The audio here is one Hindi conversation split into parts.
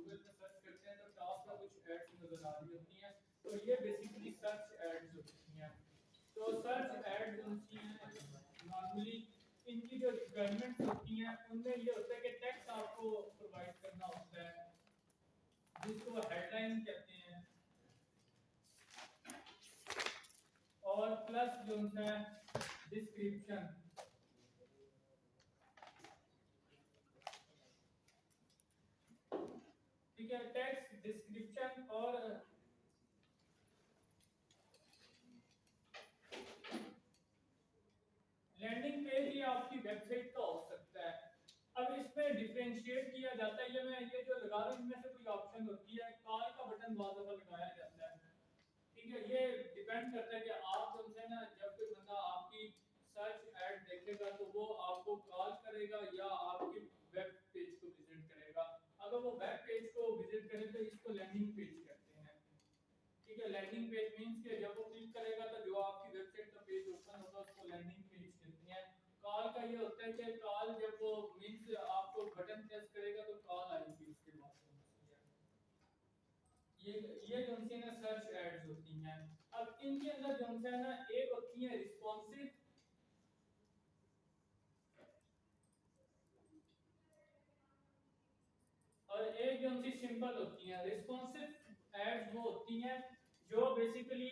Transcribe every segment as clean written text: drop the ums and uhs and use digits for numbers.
गूगल पे सर्च करते हैं तो टॉप में कुछ एड्स नजर आ रही होती हैं, तो ये बेसिकली सर्च एड्स होती हैं। तो सर्च एड्स होती हैं नॉर्मली, इनकी जो रिक्वायरमेंट्स होती हैं उनमें ये होता है कि टेक्स्ट आपको प्रोवाइड करना होता है जिसको हेडलाइन कहते हैं, और प्लस जो है डिस्क्रिप्शन। ठीक है, टेक्स्ट डिस्क्रिप्शन और लैंडिंग पेज ये आपकी वेबसाइट का हो सकता है। अब इसमें डिफरेंशिएट किया जाता है, ये मैं ये जो लगा रहा हूं इनमें से कोई ऑप्शन होती है, कॉल का बटन बहुत दफा लगाया जाता है। ठीक है, ये डिपेंड करता है कि आप उनसे ना जब कोई बंदा आपकी सर्च ऐड देखेगा तो वो आपको कॉल करेगा या आपके वेब पेज को विजिट करेगा। अगर वो वेब पेज को विजिट करे तो इसको लैंडिंग पेज कहते हैं। ठीक है, लैंडिंग पेज मींस कि जब वो क्लिक करेगा तो जो आपकी वेबसाइट का पेज ओपन होगा उसको लैंडिंग पेज कहते हैं। कॉल का ये होता है कि कॉल जब वो मींस आपको बटन प्रेस करेगा तो कॉल आएगी उसके बाद। ये जो है ना सर्च एड्स होती हैं। अब इनके अंदर जो है ना एक होती है रिस्पॉन्सिव और एक जो उनकी सिंपल होती है। रिस्पॉन्सिव एड्स वो होती हैं जो बेसिकली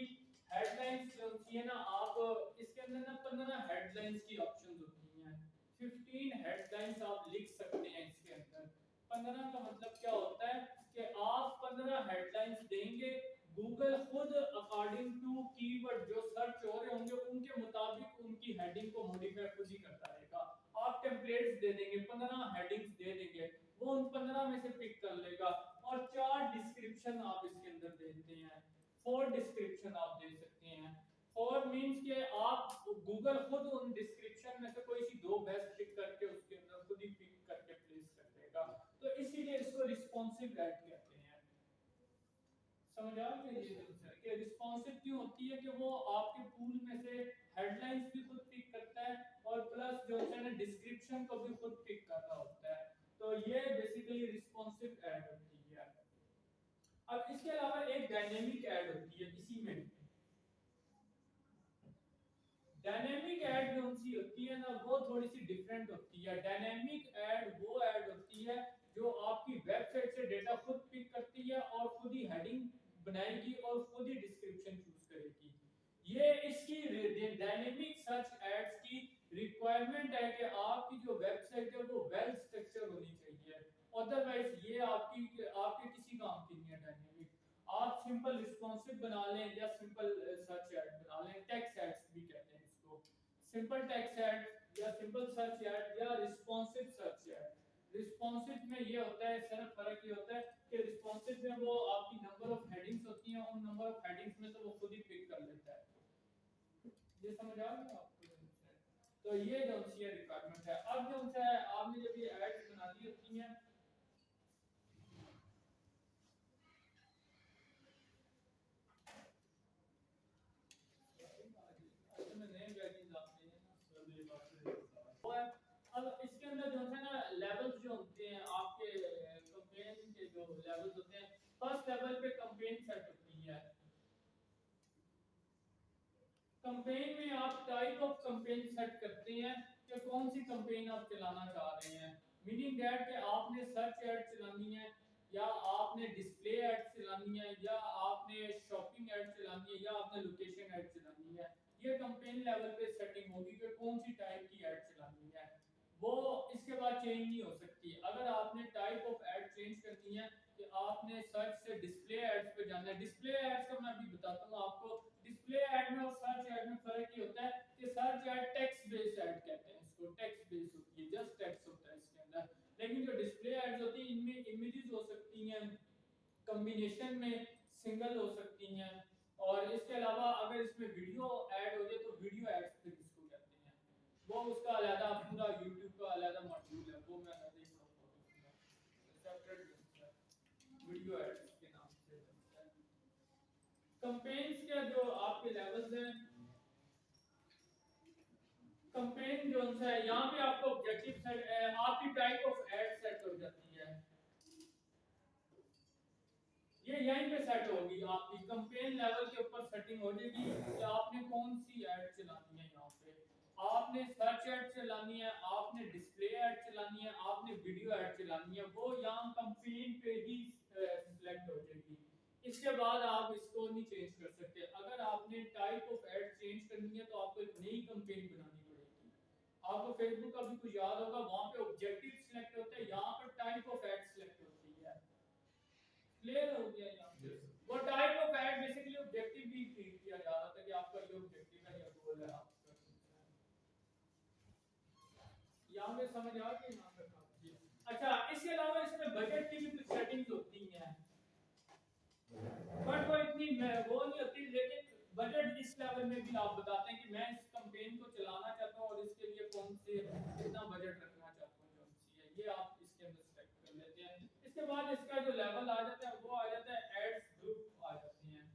हेडलाइंस जो होती है ना, आप इसके अंदर ना 15 हेडलाइंस की ऑप्शंस होती हैं। 15 हेडलाइंस आप लिख सकते हैं इसके अंदर। 15 का मतलब क्या होता है कि आप 15 हेडलाइंस देंगे, गूगल खुद अकॉर्डिंग टू कीवर्ड जो सर्च हो रहे होंगे उनके मुताबिक उनकी हेडिंग को मॉडिफाई खुद ही करता रहेगा। आप टेम्पलेट्स दे देंगे, 15 हेडिंग्स दे देंगे, वो उन 15 में से पिक कर लेगा। और 4 डिस्क्रिप्शन आप इसके अंदर देते हैं, 4 डिस्क्रिप्शन आप दे सकते हैं। फॉर मींस के आप गूगल खुद उन डिस्क्रिप्शन में से कोई सी दो बेस्ट पिक करके उसके अंदर खुद ही पिक करके प्लेस कर देगा। तो इसीलिए इसको रिस्पॉन्सिव ऐड कहते हैं। समझ आ गया ये आंसर कि रिस्पॉन्सिव क्यों होती है कि वो आपके पूल में से हेडलाइंस भी खुद पिक करता है और प्लस जो है ना डिस्क्रिप्शन को भी खुद पिक कर रहा होता है। तो ये बेसिकली रिस्पॉन्सिव ऐड होती है। अब इसके अलावा एक डायनेमिक ऐड होती है इसी में। डायनेमिक ऐड जो सी होती है ना वो थोड़ी सी डिफरेंट होती है। डायनेमिक ऐड वो ऐड होती है जो आपकी वेबसाइट से डेटा खुद पिक करती है और खुद ही हेडिंग बनाएगी और खुद ही डिस्क्रिप्शन चूज करेगी। ये इसकी डायनेमिक सर्च एड्स की रिक्वायरमेंट है कि आपकी जो वेबसाइट है वो वेल स्ट्रक्चर होनी चाहिए, अदरवाइज ये आपकी आपके किसी काम की नहीं है डायनेमिक। आप सिंपल रिस्पॉन्सिव बना लें या सिंपल सर्च ऐड बना लें, टेक्स्ट एड्स भी कहते हैं इसको, सिंपल टेक्स्ट ऐड या सिंपल सर्च ऐड या रिस्पॉन्सिव सर्च ऐड। रिस्पॉन्सिव में ये होता है, सिर्फ फर्क ये होता है कि रिस्पॉन्सिव में वो आपकी नंबर ऑफ हेडिंग्स होती हैं, उन नंबर ऑफ हेडिंग्स में से वो खुद ही पिक कर लेता है। ये समझ आ गया आपको? तो ये जो सी रिक्वायरमेंट है। अब जो है आपने जब ये एड्स बना दी होती हैं अब इसके अंदर जो है ना लेवल्स जो होते हैं आपके कैंपेन के जो लेवल्स होते हैं, फर्स्ट लेवल पे कैंपेन सेट होती है। कैंपेन में आप टाइप ऑफ कैंपेन सेट करते हैं कि कौन सी कैंपेन आप चलाना चाह रहे हैं। मीनिंग दैट कि आपने सर्च ऐड चलानी है या आपने डिस्प्ले ऐड चलानी है या आपने शॉपिंग ऐड चलानी है या आपने लोकेशन ऐड चलानी है। ये कैंपेन लेवल पे सेटिंग होगी कि कौन सी टाइप की ऐड चलानी है, वो इसके बाद चेंज नहीं हो सकती। अगर आपने टाइप ऑफ ऐड चेंज करनी है कि आपने सर्च से डिस्प्ले एड्स पे जाना है, डिस्प्ले एड्स का मैं अभी बताता हूँ आपको। डिस्प्ले ऐड में और सर्च ऐड में फर्क ये होता है कि search add text based add कहते हैं इसको, टेक्स्ट बेस्ड होती है, जस्ट टेक्स्ट होता है इसके अंदर। लेकिन जो डिस्प्ले एड्स होती हैं इनमें इमेजेस हो सकती हैं, कॉम्बिनेशन में सिंगल हो सकती हैं, और इसके अलावा अगर इसमें वीडियो ऐड हो जाए तो वीडियो एड्स फिर इसको कहते हैं। वो उसका अलग पूरा YouTube का अलग मॉड्यूल है, वो मैं अलग एक सेपरेट वीडियो एड्स के नाम से। कैंपेन्स के जो आपके लेवल्स हैं, कैंपेन जो है यहाँ पे आपको ऑब्जेक्टिव सेट, आपकी टाइप ऑफ एड सेट हो जाती है। ये यहीं पे सेट होगी, आपकी कैंपेन लेवल के ऊपर सेटिंग हो जाएगी कि आपने कौन सी ऐड चलानी है। यहाँ पे आपने सर्च ऐड चलानी है, आपने डिस्प्ले ऐड चलानी है, आपने वीडियो ऐड चलानी है, वो यहाँ कैंपेन पे ही सिलेक्ट हो जाएगी। इसके बाद आप इसको नहीं चेंज कर सकते। अगर आपने टाइप ऑफ ऐड चेंज करनी है तो आपको एक नई कैंपेन बनानी पड़ेगी। आपको फेसबुक का भी कुछ याद होगा, वहां पे ऑब्जेक्टिव सिलेक्ट होता है, यहाँ पर टाइप ऑफ ऐड सिलेक्ट होती है। क्लियर हो गया यहाँ पे? वो type of add basically objective भी ट्रीट किया जा रहा था कि आपका ये ऑब्जेक्टिव है या गोल है आप कर सकते हैं। यहाँ पे समझ आ गई यहाँ तक आपकी? अच्छा, इसके अलावा इसमें बजट की भी कुछ सेटिंग्स होती हैं, बट वो इतनी वो नहीं होती, लेकिन बजट इस लेवल में भी आप बताते हैं कि मैं इस कैंपेन को चलाना चाहता हूँ और इसके लिए कौन से कितना बजट रखना चाहता हूँ, जो सी है ये आप इसके अंदर सेलेक्ट कर लेते हैं। इसके बाद इसका जो लेवल आ जाता है वो आ जाता है एड्स ग्रुप आ जाते हैं।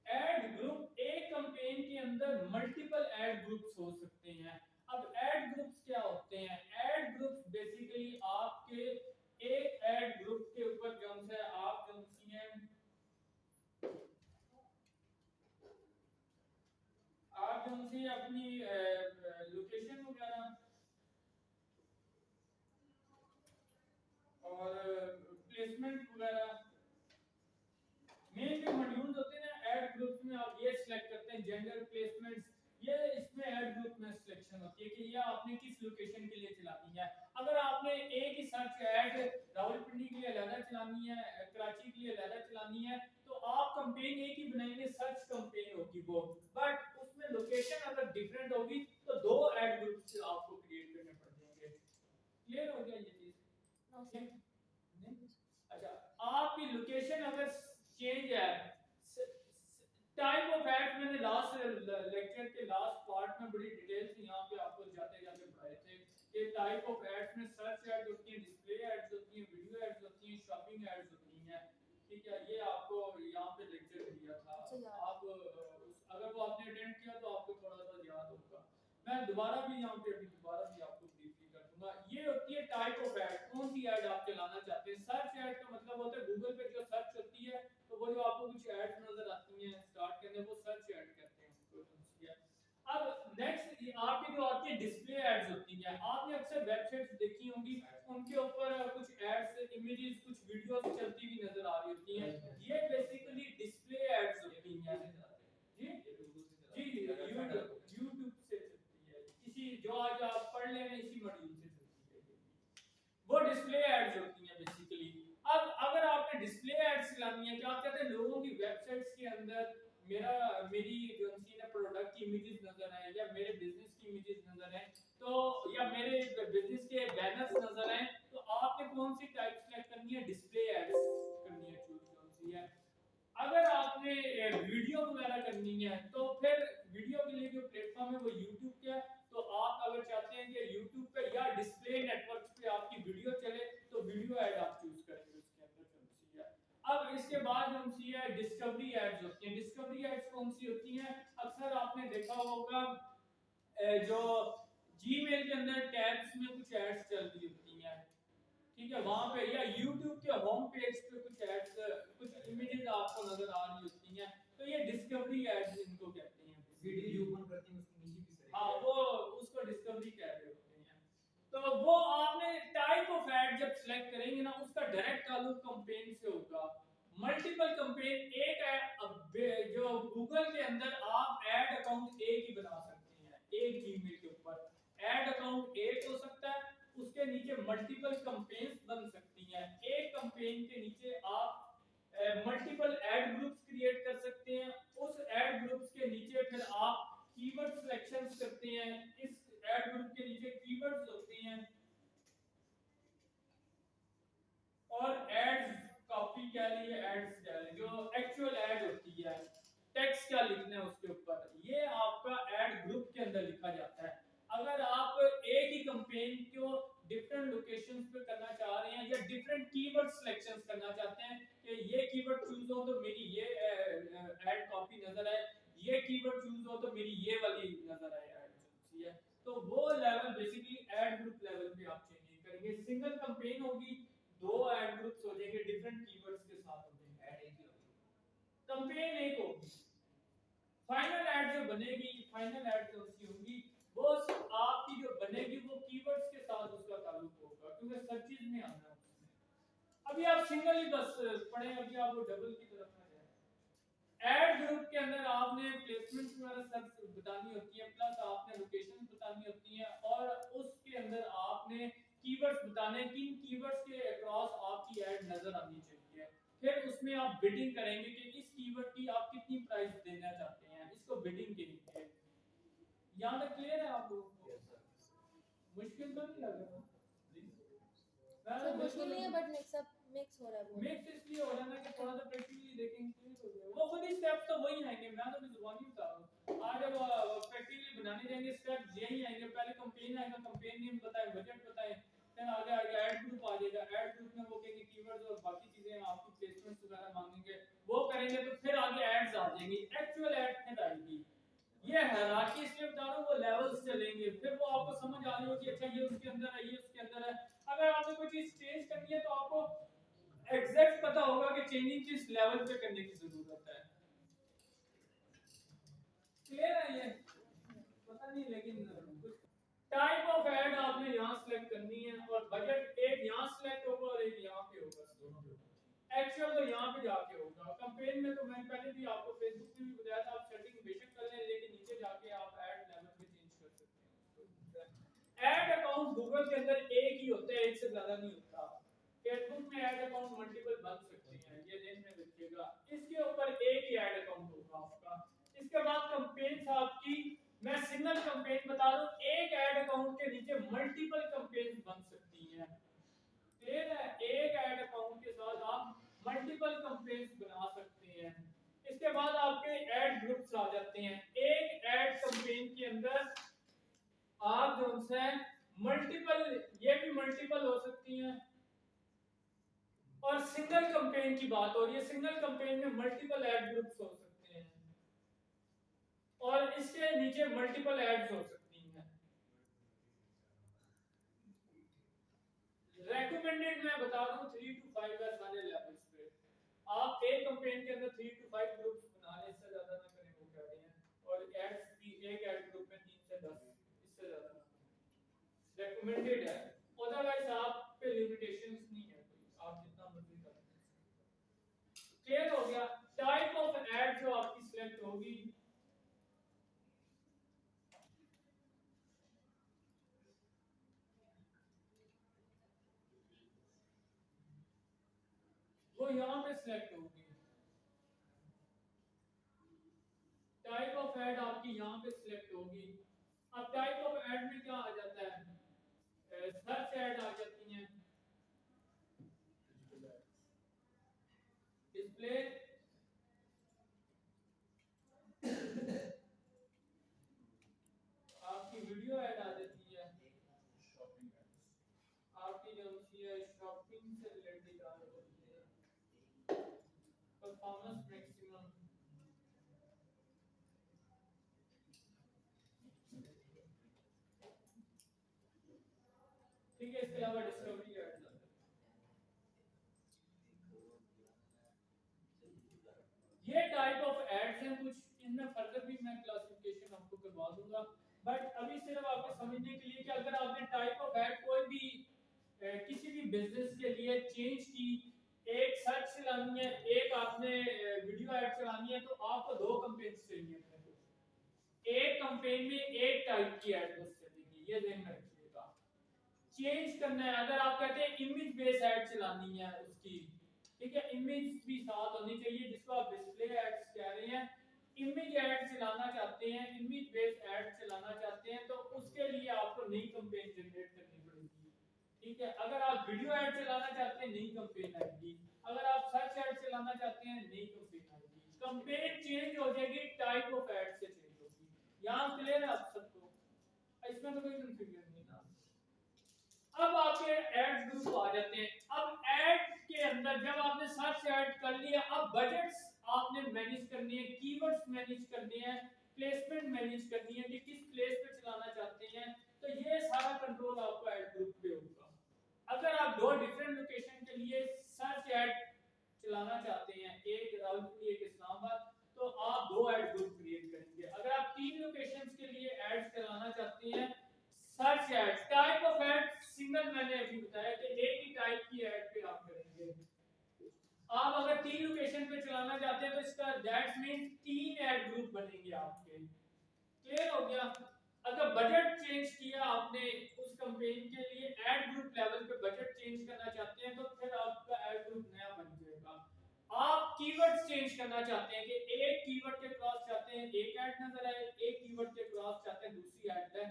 ऐड ग्रुप, एक कैंपेन के अंदर मल्टीपल ऐड ग्रुप्स हो सकते हैं। अब ऐड ग्रुप्स क्या होते हैं? ऐड ग्रुप्स बेसिकली आपके एक ऐड ग्रुप के ऊपर जो है आप जो है आप जो से अपनी लोकेशन वगैरह और प्लेसमेंट वगैरह, मेन जो मॉड्यूल्स होते हैं ना ऐड ग्रुप्स में, आप ये सिलेक्ट करते हैं जेंडर प्लेसमेंट्स, ये इसमें ऐड ग्रुप में सिलेक्शन होती है कि ये आपने किस लोकेशन के लिए चलानी है। अगर आपने एक ही सर्च ऐड रावलपिंडी के लिए अलग चलानी है, कराची के लिए अलग चलानी है, तो आप कैंपेन एक ही बनाएंगे, सर्च कैंपेन होगी वो, बट उसमें लोकेशन अगर डिफरेंट होगी तो दो ऐड ग्रुप्स आपको क्रिएट करने पड़ जाएंगे। क्लियर हो गया ये चीज? अच्छा, आपकी लोकेशन अगर चेंज है, टाइप ऑफ ऐड मैंने लास्ट लेक्चर के लास्ट पार्ट में बड़ी डिटेल से यहाँ पे आपको जाते जाते बताए थे कि टाइप ऑफ एड्स में सर्च एड्स होती हैं, डिस्प्ले एड्स होती हैं, वीडियो एड्स होती हैं, शॉपिंग एड्स होती हैं। ठीक है, ये आपको यहाँ पे लेक्चर दिया था। आप अगर वो आपने अटेंड किया तो आपको थोड़ा सा याद होगा। मैं दोबारा भी यहाँ पे अभी दोबारा भी आपको ब्रीफली कर दूंगा। ये होती है टाइप ऑफ ऐड, कौन सी ऐड आप चलाना चाहते हैं। सर्च ऐड का मतलब होता है गूगल पे जो सर्च होती है, तो वो जो आपको कुछ ऐड्स नजर आती हैं स्टार्ट के अंदर, वो सर्च ऐड कहते हैं उसको। अब नेक्स्ट आपकी जो आती है डिस्प्ले एड्स होती हैं। आपने अक्सर वेबसाइट्स देखी होंगी, उनके ऊपर कुछ एड्स, इमेजेस, कुछ वीडियोस चलती हुई नजर आ रही होती हैं। ये बेसिकली डिस्प्ले एड्स होती हैं। जी जी, यूट्यूब से चलती है, इसी जो आज आप पढ़ ले रहे हैं इसी मॉड्यूल से चलती है, वो डिस्प्ले एड्स होती हैं बेसिकली। अब अगर आपने डिस्प्ले एड्स चलानी है, क्या कहते हैं, लोगों की वेबसाइट्स के अंदर मेरी जो ना प्रोडक्ट की इमेजेस नजर आए, या मेरे बिजनेस की इमेजेस नजर आए, तो या मेरे बिजनेस के बैनर्स नजर आए, तो आपने कौन सी टाइप सेलेक्ट करनी है? डिस्प्ले एड्स करनी है, चूज कौन सी है। अगर आपने वीडियो वगैरह करनी है तो फिर वीडियो के लिए जो प्लेटफॉर्म है वो YouTube का है। तो आप अगर चाहते हैं कि YouTube पे या डिस्प्ले नेटवर्क्स पे आपकी वीडियो चले, तो वीडियो ऐड आप चूज करेंगे उसके अंदर कौन सी है। अब इसके बाद कौन सी है? डिस्कवरी एड्स होती हैं। डिस्कवरी एड्स कौन सी होती हैं? अक्सर आपने देखा होगा जो जीमेल के अंदर टैब्स में कुछ एड्स चल रही होती हैं, ठीक है, वहां पे, या YouTube के होम पेज पे कुछ एड्स, कुछ इमेजेस आपको नजर आ रही होती हैं, तो ये डिस्कवरी एड्स इनको कहते हैं। वीडियो जो ओपन करते हैं उसके नीचे भी हाँ, वो उसको डिस्कवरी कह रहे होते हैं। तो वो आपने टाइप ऑफ ऐड जब सिलेक्ट करेंगे ना, उसका डायरेक्ट ताल्लुक कैंपेन से होगा। मल्टीपल कैंपेन एक है, जो गूगल के अंदर आप ऐड अकाउंट एक ही बना सकते हैं, एक जीमेल के ऊपर ऐड अकाउंट एक हो सकता है, उसके नीचे मल्टीपल कैंपेन्स बन सकती हैं। एक कैंपेन के नीचे आप मल्टीपल ऐड ग्रुप्स क्रिएट कर सकते हैं। उस ऐड ग्रुप्स के नीचे फिर आप कीवर्ड सिलेक्शंस करते हैं। इस ऐड ग्रुप के नीचे कीवर्ड्स होते हैं और एड्स कॉपी क्या लिए, एड्स क्या लिए, जो एक्चुअल ऐड होती है, टेक्स्ट क्या लिखना है उसके ऊपर, ये आपका ऐड ग्रुप के अंदर लिखा जाता है। अगर आप एक ही कैंपेन को डिफरेंट लोकेशंस पे करना चाह रहे हैं, या डिफरेंट कीवर्ड सिलेक्शंस करना चाहते हैं कि ये कीवर्ड चूज हो तो मेरी ये ऐड कॉपी नजर आए, ये कीवर्ड चूज हो तो मेरी ये वाली नजर आए ऐड, तो वो level basically add group level पे आप चेंज करेंगे। जाएंगे, सिंगल कैंपेन होगी, दो ऐड ग्रुप्स हो जाएंगे, डिफरेंट कीवर्ड्स के साथ हो जाएंगे, ऐड एक ही होगी। कैंपेन एक होगी। फाइनल ऐड जो बनेगी, फाइनल ऐड जो उसकी होगी, वो आपकी जो बनेगी वो कीवर्ड्स के साथ उसका ताल्लुक होगा, क्योंकि सर्चेज में आना है उसमें। अभी आप सिंगल ही बस पढ़ें, अभी आप वो डबल की तरफ ना जाएं। ऐड ग्रुप के अंदर आपने प्लेसमेंट्स वगैरह सब बतानी होती है, प्लस आपने लोकेशन बतानी होती है, और उसके अंदर आपने कीवर्ड्स बताने, किन कीवर्ड्स के अक्रॉस आपकी ऐड नजर आनी चाहिए। फिर उसमें आप बिडिंग करेंगे कि इस कीवर्ड की आप कितनी प्राइस देना चाहते हैं, इसको बिडिंग के लिए। यहाँ तक क्लियर है आप लोगों को? Yes sir. मुश्किल तो नहीं लग रहा? सर मुश्किल नहीं है, बट मिक्स हो रहा है बहुत। मिक्स इसलिए हो रहा है ना कि थोड़ा सा प्रैक्टिकली देखेंगे क्लियर हो जाएगा। वो खुद ही स्टेप्स तो वही आएंगे, मैं तो जुबानी बता रहा हूँ। आज जब प्रैक्टिकली बनाने जाएंगे स्टेप्स यही आएंगे। पहले कैंपेन आएगा, कैंपेन नेम बताएं, बजट बताएं, फिर आगे आगे ऐड ग्रुप आ जाएगा, ऐड ग्रुप में वो कहेंगे कीवर्ड्स और बाकी चीजें आपकी प्लेसमेंट्स वगैरह मांगेंगे, वो करेंगे, तो फिर आगे एड्स आ जाएंगी, एक्चुअल ऐड फिर आएगी। ये हायरार्की इसलिए बता रहा हूं, वो लेवल्स चलेंगे, फिर वो आपको समझ आ रही होगी, अच्छा ये उसके अंदर है, ये उसके अंदर है। अगर आपने कोई चीज चेंज करनी है तो आपको एग्जैक्ट पता होगा कि चेंजिंग किस लेवल पे करने की जरूरत है। क्लियर है ये? पता नहीं, लेकिन टाइप ऑफ ऐड आपने यहां सेलेक्ट करनी है, और बजट एक यहां सेलेक्ट होगा और एक यहां पे होगा। एक्चुअल तो यहां पे जाके होगा। कैंपेन में तो मैंने पहले भी आपको फेसबुक पे भी बताया था, आप सेटिंग बेशक कर लें, लेकिन नीचे जाके आप ऐड लेवल पे चेंज कर सकते हैं। ऐड अकाउंट गूगल के अंदर एक ही होता है, एक से ज्यादा नहीं होता। फेसबुक में ऐड अकाउंट मल्टीपल बन सकते हैं, ये ध्यान में रखिएगा। इसके ऊपर एक ही ऐड अकाउंट होगा आपका। इसके बाद कैंपेन्स आपकी, मैं सिंगल कैंपेन बता रहा हूं, एक ऐड अकाउंट के नीचे मल्टीपल कैंपेन्स बन सकती हैं। क्लियर है? एक ऐड अकाउंट के साथ आप मल्टीपल कैंपेन्स बना सकते हैं। इसके बाद आपके ऐड ग्रुप्स आ जाते हैं। एक ऐड कैंपेन के अंदर आप जो है मल्टीपल, ये भी मल्टीपल हो सकती हैं, और सिंगल कैंपेन की बात हो रही है, सिंगल कैंपेन में मल्टीपल ऐड ग्रुप्स हो सकते हैं, और इसके नीचे मल्टीपल एड्स हो सकती हैं। रेकमेंडेड मैं बता रहा हूं 3 to 5 है सारे लेवल्स पे। आप एक कैंपेन के अंदर 3 to 5 ग्रुप्स बना लें, इससे ज्यादा ना करें, वो कह रहे हैं, और एड्स भी एक ऐड ग्रुप में 3 से 10, इससे ज्यादा ना। रेकमेंडेड है, अदरवाइज आप पे लिमिटेशंस नहीं है कोई, आप जितना मर्जी कर सकते हैं। क्लियर हो गया? टाइप ऑफ ऐड जो आपकी सिलेक्ट होगी, वो यहां पे सिलेक्ट होगी। टाइप ऑफ ऐड आपकी यहां पे सिलेक्ट होगी। अब टाइप ऑफ ऐड में क्या आ जाता है? सर्च ऐड आ जाती हैं, डिस्प्ले, आपकी वीडियो ऐड आ जाती है, आपकी जो है शॉपिंग से रिलेटेड आ जाती है, परफॉर्मेंस मैक्सिमम, ठीक है। इसके अलावा डिस्कवरी ऐड आता है। ये टाइप ऑफ एड्स हैं, कुछ इनमें फर्दर भी मैं क्लासिफिकेशन आपको करवा दूंगा, बट अभी सिर्फ आपको समझने के लिए कि अगर आपने टाइप ऑफ ऐड कोई भी किसी भी बिजनेस के लिए चेंज की, एक सर्च चलानी है, एक आपने वीडियो ऐड चलानी है, तो आपको दो कैंपेन्स चाहिए। एक कैंपेन में एक टाइप की ऐड बस चलेगी, ये ध्यान में रखिएगा। चेंज करना है, अगर आप कहते हैं इमेज बेस्ड ऐड चलानी है उसकी, ठीक है, इमेज भी साथ होनी चाहिए, जिसको आप डिस्प्ले एड्स कह रहे हैं, इमेज ऐड चलाना चाहते हैं, इमेज बेस्ड ऐड चलाना चाहते हैं, तो उसके लिए आपको नई कैंपेन जनरेट करनी पड़ेगी। ठीक है, अगर आप वीडियो ऐड चलाना चाहते हैं, नई कैंपेन आएगी। अगर आप सर्च ऐड चलाना चाहते हैं, नई कैंपेन आएगी। कैंपेन चेंज हो जाएगी, टाइप ऑफ ऐड से चेंज होगी। यहां क्लियर है आप सबको? इसमें तो कोई कंफ्यूजन नहीं ना। अब आपके एड्स ग्रुप आ जाते हैं। अब ऐड के अंदर जब आपने सर्च ऐड कर लिया, अब बजट्स आपने मैनेज करनी है, कीवर्ड्स मैनेज करने हैं, प्लेसमेंट मैनेज करनी है कि किस प्लेस पे चलाना चाहते हैं, तो ये सारा कंट्रोल आपका ऐड ग्रुप पे होगा। करना चाहते हैं कि एक कीवर्ड के क्रॉस चाहते हैं एक ऐड नजर आए, एक कीवर्ड के क्रॉस चाहते हैं दूसरी ऐड है।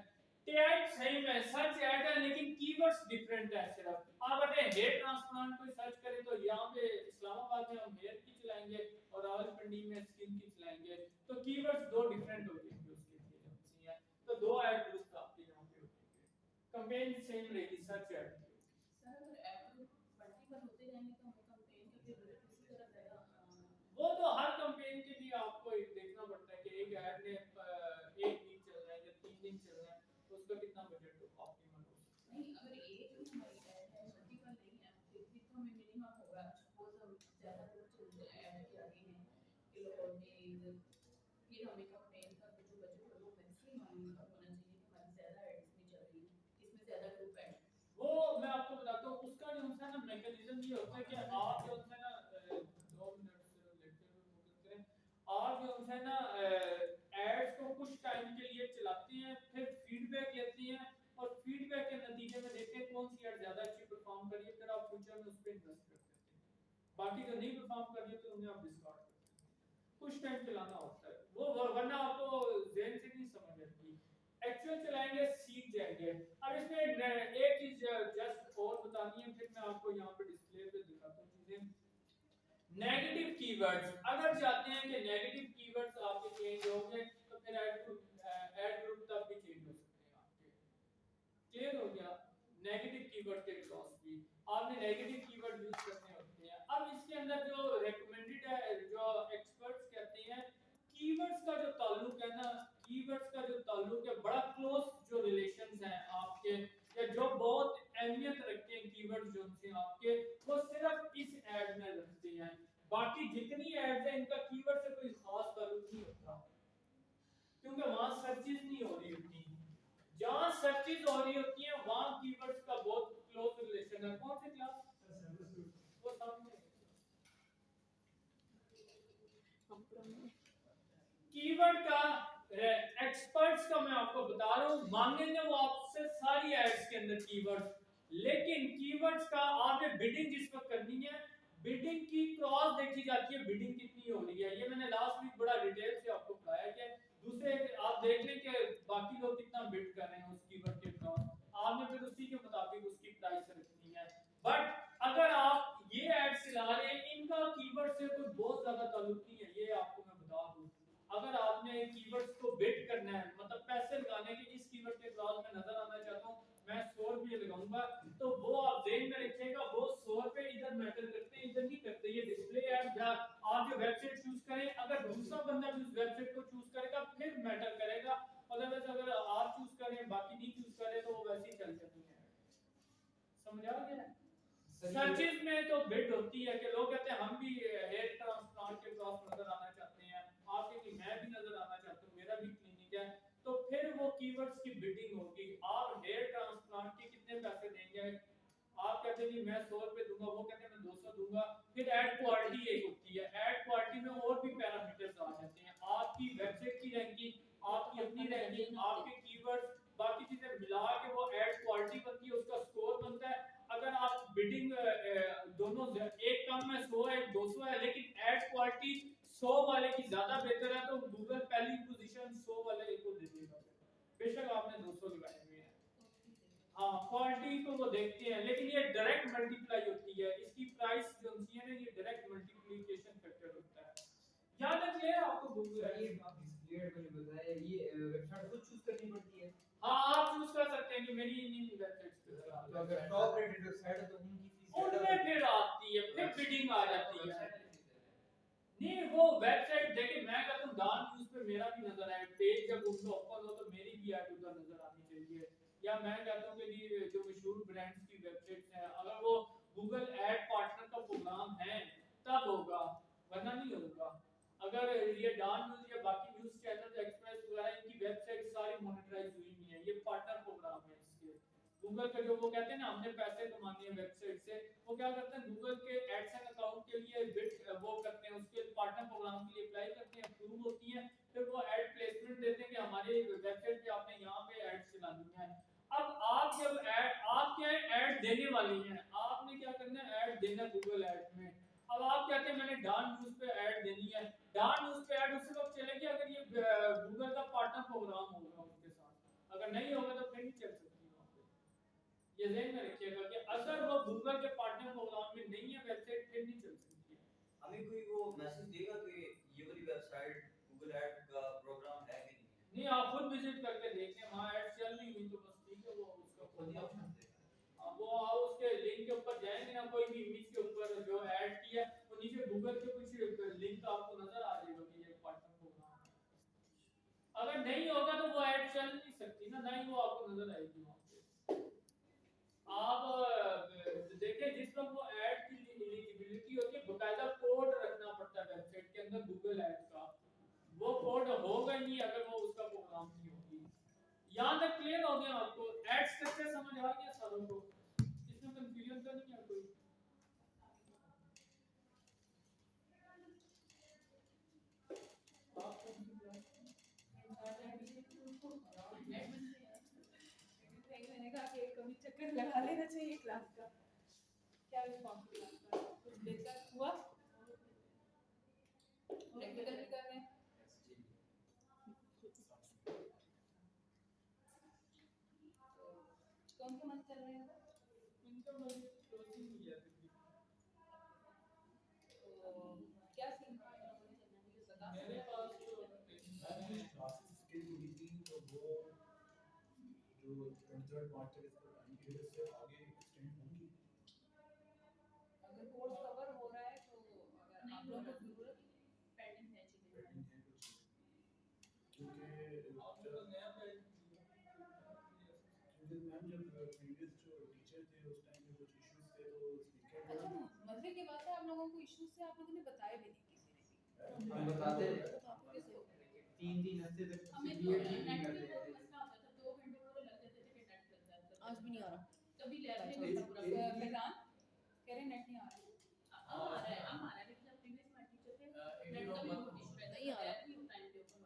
टैग सेम है, सर्च ऐड है, लेकिन कीवर्ड्स डिफरेंट है। सिर्फ आप कहते हैं हेयर ट्रांसप्लांट कोई सर्च करें तो यहाँ पे इस्लामाबाद में हम हेयर की चलाएंगे और रावलपिंडी में स्किन की चलाएंगे, तो कीवर्ड्स दो डिफरेंट हो जाएंगे उसके लिए। तो दो ऐड ग्रुप्स आपके यहाँ पे होंगे, कैंपेन सेम रहेगी सर्च ऐड। सर अगर ऐड मल्टीपल होते रहेंगे तो हमें कैंपेन के लिए किसी तरह रहेगा। वो तो हर कैंपेन के लिए आपको एक देखना पड़ता है कि एक ऐड ने एक वीक चल रहा है या 3 दिन चल रहा है तो उसका कितना बजट ऑप्टिमल हो। नहीं अगर एक ही हमारी ऐड है मल्टीपल नहीं है फिर भी तो हमें मिनिमम होगा। सपोज हम ज्यादा कुछ ऐड के आगे हैं किलोमीटर फिर हमें कैंपेन का जो बजट है वो मैक्सिमम होना चाहिए कि हमारी ज्यादा एड्स नहीं चल रही इसमें ज्यादा ग्रुप ऐड। वो मैं आपको बताता हूँ उसका जो है ना मैकेनिज्म ये होता है कि आप जो है ना 2 मिनट से लेक्चर पे फोकस करें। आप जो है ना एड्स को कुछ टाइम के लिए चलाते हैं, फिर फीडबैक लेते हैं और फीडबैक के नतीजे में देखते हैं कौन सी ऐड ज्यादा अच्छी परफॉर्म कर रही है, फिर आप फ्यूचर में उस पर इन्वेस्ट कर देते हैं। बाकी जो नहीं परफॉर्म कर रही है तो उन्हें आप डिस्कार्ड कर देते हैं। कुछ टाइम चलाना होता है वो, वरना आपको ज़हन से नहीं समझ आती। एक्चुअल चलाएंगे सीख जाएंगे। अब इसमें एक चीज जस्ट और बतानी है, फिर मैं आपको यहाँ पे डिस्प्ले पे दिखाता हूँ चीजें। नेगेटिव कीवर्ड्स अगर चाहते हैं कि नेगेटिव कीवर्ड्स आपके चेंज होंगे तो फिर ऐड ग्रुप तब भी चेंज हो सकते हैं आपके। क्लियर हो गया? नेगेटिव कीवर्ड के क्रॉस भी आपने नेगेटिव कीवर्ड यूज करने होते हैं। अब इसके अंदर जो रेकमेंडेड है, जो एक्सपर्ट्स कहते हैं, कीवर्ड्स का जो ताल्लुक है ना, कीवर्ड्स का जो ताल्लुक है बड़ा क्लोज जो रिलेशंस हैं आपके या जो बहुत अहमियत रखते हैं कीवर्ड्स जो उनसे आपके, वो सिर्फ इस ऐड में रखते हैं। बाकी जितनी ऐड्स हैं इनका कीवर्ड से कोई खास ताल्लुक नहीं होता, क्योंकि वहां सर्चेस नहीं हो रही होती। जहां सर्चेस हो रही होती हैं वहां कीवर्ड्स का बहुत क्लोज रिलेशन है। कौन सी क्लास? वो सामने कीवर्ड का एक्सपर्ट्स का मैं आपको बता रहा हूं, मांगेंगे वो आपसे सारी एड्स के अंदर कीवर्ड्स, लेकिन कीवर्ड्स का आपने बिडिंग जिस वक्त करनी है, बिडिंग की क्रॉस देखी जाती है, बिडिंग कितनी हो रही है। ये मैंने लास्ट वीक बड़ा डिटेल से आपको बताया कि दूसरे आप देख लें कि बाकी लोग कितना बिड कर रहे हैं उस कीवर्ड के क्रॉस, आपने फिर उसी के मुताबिक उसकी प्राइस रखनी है। बट अगर आप ये एड्स चला रहे हैं इनका कीवर्ड से कोई बहुत ज्यादा ताल्लुक नहीं है, ये आपको मैं बता दूं। अगर आपने कीवर्ड्स को बिड करना है, मतलब पैसे लगाने के, इस कीवर्ड के क्रॉस में नजर आना चाहता हूं मैं 100 रुपये लगाऊंगा, तो वो आप जेन में रखिएगा, वो 100 रुपये इधर मैटर करते हैं, इधर नहीं करते। ये डिस्प्ले ऐप या आप जो वेबसाइट चूज करें, अगर दूसरा बंदा भी उस वेबसाइट को चूज करेगा फिर मैटर करेगा, अदरवाइज अगर आप चूज करें बाकी नहीं चूज करें तो वो वैसे ही चल जाती है। समझ आ गया? सर्चेस में तो बिड होती है कि लोग कहते हैं हम भी हेयर ट्रांसप्लांट के क्रॉस नजर आना चाहते हैं, आपके कि मैं भी नजर आना चाहता हूं, मेरा भी क्लिनिक है, तो फिर वो कीवर्ड्स की बिडिंग होगी। आप हेयर ट्रांसप्लांट के कितने पैसे देंगे, आप कहते हैं मैं 100 रुपए दूंगा, वो कहते हैं मैं 200 दूंगा। फिर ऐड क्वालिटी एक होती है, ऐड क्वालिटी में और भी पैरामीटर्स आ जाते हैं, आपकी वेबसाइट की रैंकिंग, आपकी अपनी रैंकिंग, आपके कीवर्ड्स, बाकी चीजें मिला के वो ऐड क्वालिटी बनती है, उसका स्कोर बनता है। अगर आप बिडिंग दोनों एक कम है 100 है 200 है, लेकिन ऐड क्वालिटी 100 वाले की ज्यादा बेहतर है तो गूगल पहली पोजीशन 100 वाले को दे देगा, बेशक आपने 200 लगाए हुए हैं। हाँ, क्वालिटी को वो देखते हैं, लेकिन ये डायरेक्ट मल्टीप्लाई होती है, इसकी प्राइस जो होती है ना ये डायरेक्ट मल्टीप्लिकेशन फैक्टर होता है। याद रखिए आपको गूगल ये आप डिस्प्ले ऐड में बताया, ये वेबसाइट खुद चूज करनी पड़ती है। हाँ आप चूज कर सकते हैं कि मेरी इन वेबसाइट्स पे तो अगर टॉप रेटेड वेबसाइट है तो उनकी फीस उनमें फिर आती है, फिर बिडिंग आ जाती है। नहीं वो वेबसाइट देखिए, मैं कहता हूं दान न्यूज़ पे मेरा भी नजर आए, पेज जब उनका ओपन हो तो मेरी भी ऐड उधर नजर आनी चाहिए। या मैं कहता हूं कि जी जो मशहूर ब्रांड्स की वेबसाइट्स हैं अगर वो गूगल ऐड पार्टनर का प्रोग्राम है तब होगा, वरना नहीं होगा। अगर ये दान न्यूज़ या बाकी न्यूज़ चैनल एक्सप्रेस वगैरह इनकी वेबसाइट सारी मोनेटाइज हुई नहीं है, ये पार्टनर प्रोग्राम है इसके। गूगल का जो वो कहते हैं ना हमने पैसे कमाने हैं वेबसाइट से, वो क्या करते हैं गूगल के एडसेंस अकाउंट के लिए बिड वो करते हैं, उसके पार्टनर प्रोग्राम के लिए अप्लाई करते हैं, अप्रूव होती है, फिर वो ऐड प्लेसमेंट देते हैं कि हमारे वेबसाइट पे आपने यहाँ पे एड्स चलानी है। अब आप जब ऐड आप क्या ऐड देने वाली हैं, आपने क्या करना है ऐड देना गूगल ऐड में। अब आप कहते हैं मैंने डॉन न्यूज़ पे ऐड देनी है, डॉन न्यूज़ पे ऐड उसी वक्त चलेगी अगर ये गूगल का पार्टनर प्रोग्राम होगा उनके साथ, अगर नहीं होगा तो फिर नहीं चल सकती वहाँ पे। ये ध्यान में रखिएगा कि अगर वो गूगल के पार्टनर प्रोग्राम में नहीं है वेबसाइट फिर नहीं चल सकती। हमें कोई वो मैसेज देगा कि ये वाली वेबसाइट गूगल ऐड का प्रोग्राम है कि नहीं है? नहीं, आप खुद विजिट करके देखें, वहाँ ऐड चल नहीं हुई तो बस ठीक है, वो उसका खुद ही ऑप्शन देगा। वो आप उसके लिंक के ऊपर जाएंगे ना, कोई भी इमेज के ऊपर जो ऐड किया वो नीचे गूगल के कुछ लिंक आपको नजर आ जाएगा कि ये पार्टनर प्रोग्राम है। अगर नहीं होगा तो वो ऐड चल नहीं सकती ना, ना ही वो आपको नजर आएगी वहाँ पे। आप देखें जिस वक्त वो ऐड की एलिजिबिलिटी होती है बकायदा कोड रखना पड़ता है वेबसाइट के अंदर गूगल ऐड का, वो कोड होगा ही नहीं अगर वो उसका प्रोग्राम नहीं होगी। यहाँ तक क्लियर हो गया आपको? ऐड स्ट्रक्चर समझ आ गया सारों को? इसमें कंफ्यूजन तो नहीं है कोई? मैंने कहा कि कभी चक्कर लगा लेना चाहिए क्लास का। क्या रिस्पॉन्स क्लास का कुछ बेहतर हुआ? प्रैक्टिकल भी कर रहे हैं। कौन सा मंथ चल रहे हैं? इनका मतलब क्लोजिंग हो गया था। तो क्या सीन था मुझे बता। मेरे पास तो मैंने क्लासेस के हुई थी तो वो जो 23rd मार्च तक इसका टाइम पीरियड से आगे एक्सटेंड होंगी। अगर कोर्स कवर हो रहा है तो अगर आप लोगों को जरूरत पेंडिंग है चीजें पेंडिंग है कुछ क्योंकि आपने तो नया पैड दिया। मैम जब प्रीवियस जो टीचर थे उस टाइम पे कुछ इश्यूज थे तो स्पीकर अच्छा मजे की बात है आप लोगों को इश्यूज से आप लोगों ने बताया भी नहीं किसी ने भी। हम बताते हैं बताते कैसे? 3 हफ्ते तक हमें तो सीरियस नेट नहीं पे करते बहुत हैं। मसला होता था 2 घंटे पूरे लग जाते थे कि नेट चलता है। आज भी नहीं आ रहा। कभी लैब में अच्छा, पूरा फैजान कह रहे नेट नहीं आ रहा। अब आ रहा है अब आ रहा है लेकिन जब प्रीवियस में टीचर थे नेट का भी इशू रहता नहीं आ रहा। टाइम पे ओपन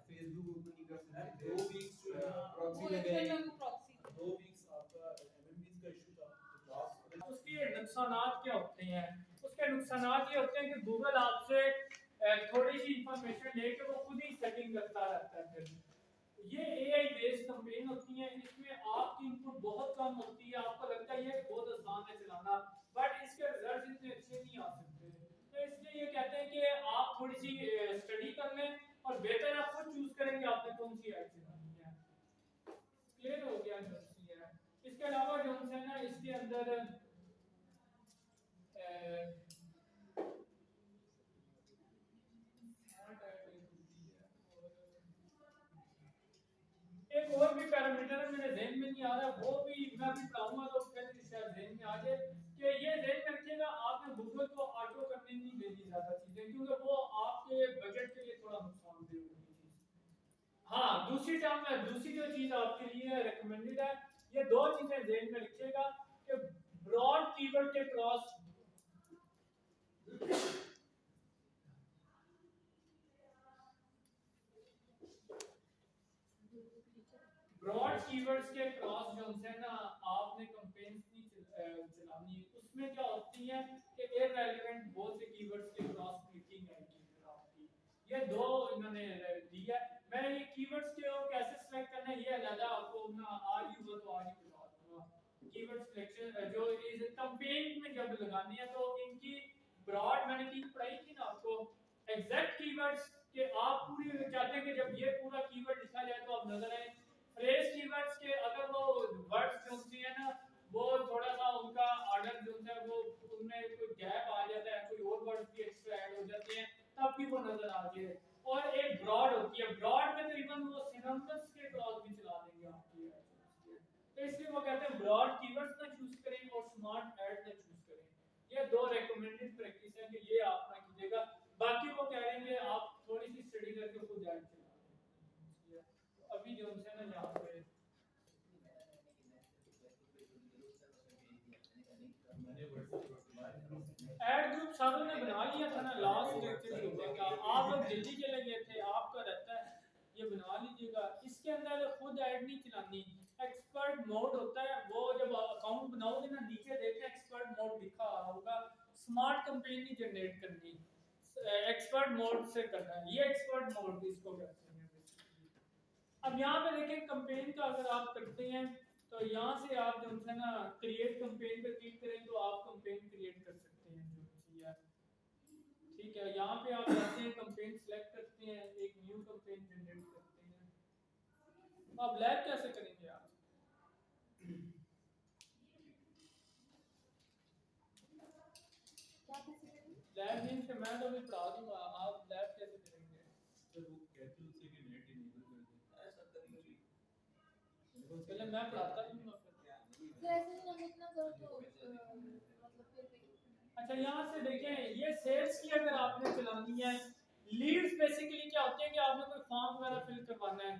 फेसबुक ओपन नहीं कर मैम सकते 2 वीक्स जो है ना प्रॉक्सी वो लगे एक्चुअल में वो प्रॉक्सी 2 वीक्स आपका एमएमबीज का इशू था तो क्लास उसके नुकसानात क्या होते हैं? उसके नुकसानात ये होते हैं कि गूगल आपसे थोड़ी सी इंफॉर्मेशन लेके वो खुद ही सेटिंग करता रहता है। फिर ये एआई बेस्ड कैंपेन होती है, इसमें आपकी इनपुट बहुत कम होती है, आपको लगता है ये बहुत आसान है चलाना, बट इसके रिजल्ट इतने अच्छे नहीं आ सकते। तो इसलिए ये कहते हैं कि आप थोड़ी सी स्टडी कर लें और बेहतर आप खुद चूज करें कि आपने कौन सी ऐड चलानी है। क्लियर हो गया? इसके अलावा जो है ना इसके अंदर एक और भी पैरामीटर है मेरे ज़हन में नहीं आ रहा, वो भी मैं भी पढ़ाऊंगा तो फिर शायद ज़हन में आ जाए कि ये ज़हन में रखिएगा आपने गूगल को ऑटो करने नहीं देनी ज़्यादा चीज़ें, क्योंकि वो आपके बजट के लिए थोड़ा नुकसानदेह होगी चीज़। हाँ, दूसरी जो चीज़ आपके लिए रिकमेंडेड है, ये 2 चीज़ें ज़हन में रखिएगा कि ब्रॉड कीवर्ड के क्रॉस ब्रॉड कीवर्ड्स के क्रॉस जो है ना आपने कैंपेन्स नहीं चलानी, उसमें क्या होती है कि इररिलेवेंट बहुत से कीवर्ड्स के क्रॉस क्लिकिंग आएगी आपकी। ये 2 इन्होंने दिया। मैं ये कीवर्ड्स के कैसे सिलेक्ट करना है ये अलग आपको ना आज ही हुआ तो आज ही बता दूंगा। कीवर्ड सिलेक्शन जो इस कैंपेन में जब लगानी है तो इनकी ब्रॉड मैंने 3 पढ़ाई थी ना आपको, एग्जैक्ट कीवर्ड्स के आप पूरी चाहते हैं कि जब ये पूरा कीवर्ड लिखा जाए तो आप नजर आए। फ्रेज कीवर्ड्स के अगर वो वर्ड्स जो होती है ना वो थोड़ा सा उनका ऑर्डर जो है वो उनमें कोई गैप आ जाता है, कोई और वर्ड्स भी एक्स्ट्रा ऐड हो जाते हैं तब भी वो नजर आ जाए। और एक ब्रॉड होती है, ब्रॉड में तो इवन वो सिनोनिम्स के क्रॉस भी चला देंगे आपकी। तो इसलिए वो कहते हैं ब्रॉड कीवर्ड्स ना चूज करें और स्मार्ट ऐड ना चूज करें। ये 2 रेकमेंडेड प्रैक्टिस है कि ये आप ना कीजिएगा। बाकी वो कह रहे हैं आप थोड़ी सी स्टडी करके खुद ऐड चला दें। अभी जो है ना यहाँ पे ऐड ग्रुप सारों ने बना लिया था ना, लास्ट लेक्चर ही हो गया, आप लोग जल्दी चले गए थे, आपका रहता है ये बना लीजिएगा। इसके अंदर खुद ऐड नहीं चलानी, एक्सपर्ट मोड होता है, वो जब अकाउंट बनाओगे ना नीचे देखते एक्सपर्ट मोड लिखा होगा, स्मार्ट कैंपेन नहीं जनरेट करनी, एक्सपर्ट मोड से करना है, ये एक्सपर्ट मोड इसको कहते हैं basically। अब यहाँ पे देखें कैंपेन का अगर आप करते हैं तो यहाँ से आप जो है ना क्रिएट कैंपेन पे क्लिक करें तो आप कैंपेन क्रिएट कर सकते हैं जो है, ठीक है। यहाँ पे आप जाते हैं कैंपेन सेलेक्ट करते हैं, एक न्यू कैंपेन जनरेट करते हैं। अब लैब कैसे करेंगे आप? क्या कैसे करेंगे? लैब मींस मैं तो भी पढ़ा दूंगा, आप लैब कैसे करेंगे? सर वो कहते हैं उससे कि नेट इनेबल कर दें। ऐसा कभी पहले मैं पढ़ाता हूँ फिर। फिर ऐसे ही हम इतना करो तो मतलब फिर भी अच्छा यहाँ से देखें, ये सेल्स की अगर आपने चलानी है, लीड्स बेसिकली क्या होते हैं कि आपने कोई फॉर्म वगैरह फिल करवाना है,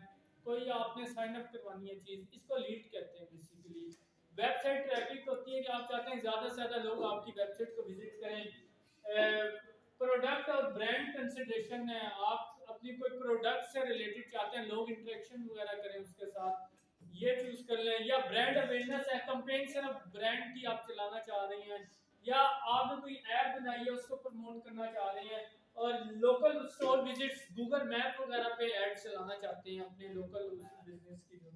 कोई आपने साइन अप करवानी है चीज, इसको लीड कहते हैं बेसिकली। वेबसाइट ट्रैफिक होती है कि आप चाहते हैं ज्यादा से ज्यादा लोग आपकी वेबसाइट को विजिट करें। प्रोडक्ट और ब्रांड कंसिडरेशन है, आप अपनी कोई प्रोडक्ट से रिलेटेड चाहते हैं लोग इंटरेक्शन वगैरह करें उसके साथ, ये चूज कर लें। या ब्रांड अवेयरनेस है, कंपेन सिर्फ ब्रांड की आप चलाना चाह रही हैं, या आपने कोई ऐप बनाई है उसको प्रमोट करना चाह रहे हैं, और local store visits Google map वगैरह पे ऐड चलाना चाहते हैं अपने लोकल बिजनेस की जो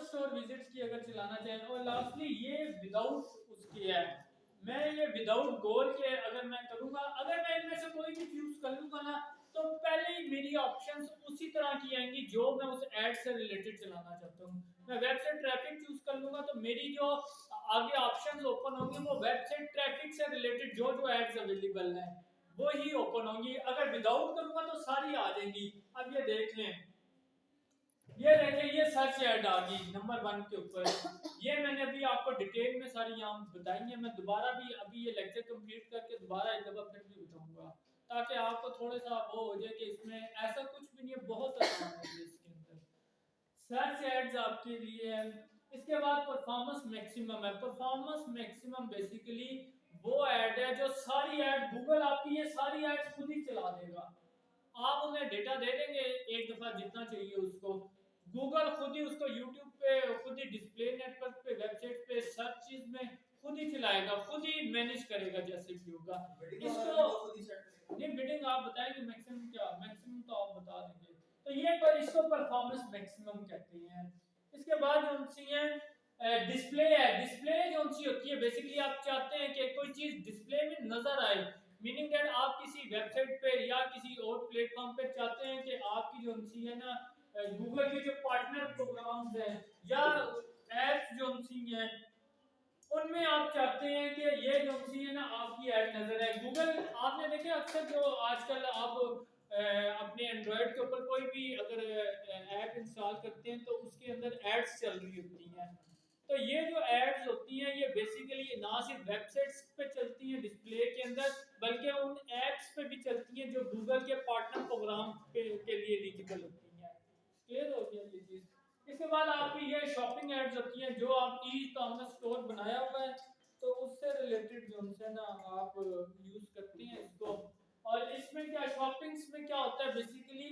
स्टोर विजिट्स की अगर चलाना चाहें। और लास्टली ये विदाउट उसकी है, मैं ये विदाउट गोल के अगर मैं करूंगा, अगर मैं इनमें से कोई भी चूज कर लूंगा ना तो पहले ही मेरी ऑप्शंस उसी तरह की आएंगी जो मैं उस ऐड से रिलेटेड चलाना चाहता हूँ। मैं वेबसाइट ट्रैफिक चूज कर लूंगा तो मेरी जो आगे ऑप्शंस ओपन होंगे वो वेबसाइट ट्रैफिक से रिलेटेड जो जो एड्स अवेलेबल हैं वो ही ओपन होंगी। अगर विदाउट करूंगा तो सारी आ जाएंगी। अब ये देख लें, ये देखें, ये सर्च ऐड आ गई नंबर 1 के ऊपर। ये मैंने अभी आपको डिटेल में सारी यहाँ बताई है, मैं दोबारा भी अभी ये लेक्चर कंप्लीट करके दोबारा एक दफा फिर भी बताऊंगा ताकि आपको थोड़ा सा वो हो जाए कि इसमें ऐसा कुछ भी नहीं है, बहुत आसान है इसके अंदर। सर्च एड्स आपके लिए है। इसके बाद परफॉर्मेंस मैक्सिमम है। परफॉर्मेंस मैक्सिमम बेसिकली वो ऐड है जो सारी ऐड गूगल आपकी ये सारी ऐड खुद ही चला देगा। आप उन्हें डेटा दे देंगे एक दफा जितना चाहिए उसको, गूगल खुद ही उसको यूट्यूब पे खुद ही डिस्प्ले नेटवर्क पे वेबसाइट पे सर्च चीज में खुद ही चलाएगा, खुद ही मैनेज करेगा जैसे भी होगा। इसको नहीं बिडिंग आप बताएंगे मैक्सिमम क्या, मैक्सिमम तो आप बता देंगे। तो ये पर इसको परफॉर्मेंस मैक्सिमम कहते हैं। इसके बाद जो सी है डिस्प्ले है। डिस्प्ले जो सी होती है बेसिकली आप चाहते हैं कि कोई चीज डिस्प्ले में नजर आए, मीनिंग दैट आप किसी वेबसाइट पे या किसी और प्लेटफॉर्म पे चाहते हैं कि आपकी जो सी है ना गूगल के जो पार्टनर प्रोग्राम्स हैं या एप्स जो सी हैं उनमें आप चाहते हैं कि ये जो सी है ना आपकी ऐड नजर है। गूगल आपने देखे अक्सर जो आजकल आप अपने एंड्रॉयड के ऊपर कोई भी अगर ऐप इंस्टॉल करते हैं तो उसके अंदर एड्स चल रही होती हैं। तो ये जो एड्स होती हैं ये बेसिकली ना सिर्फ वेबसाइट्स पे चलती हैं डिस्प्ले के अंदर बल्कि उन एप्स पे भी चलती हैं जो गूगल के पार्टनर प्रोग्राम के लिए एलिजिबल होती हैं। क्लियर हो गया ये चीज। इसके बाद आपकी ये शॉपिंग एड्स होती हैं जो आप ई कॉमर्स स्टोर बनाया हुआ है तो उससे रिलेटेड जो है ना आप यूज करते हैं इसको। और इसमें क्या शॉपिंग्स में क्या होता है बेसिकली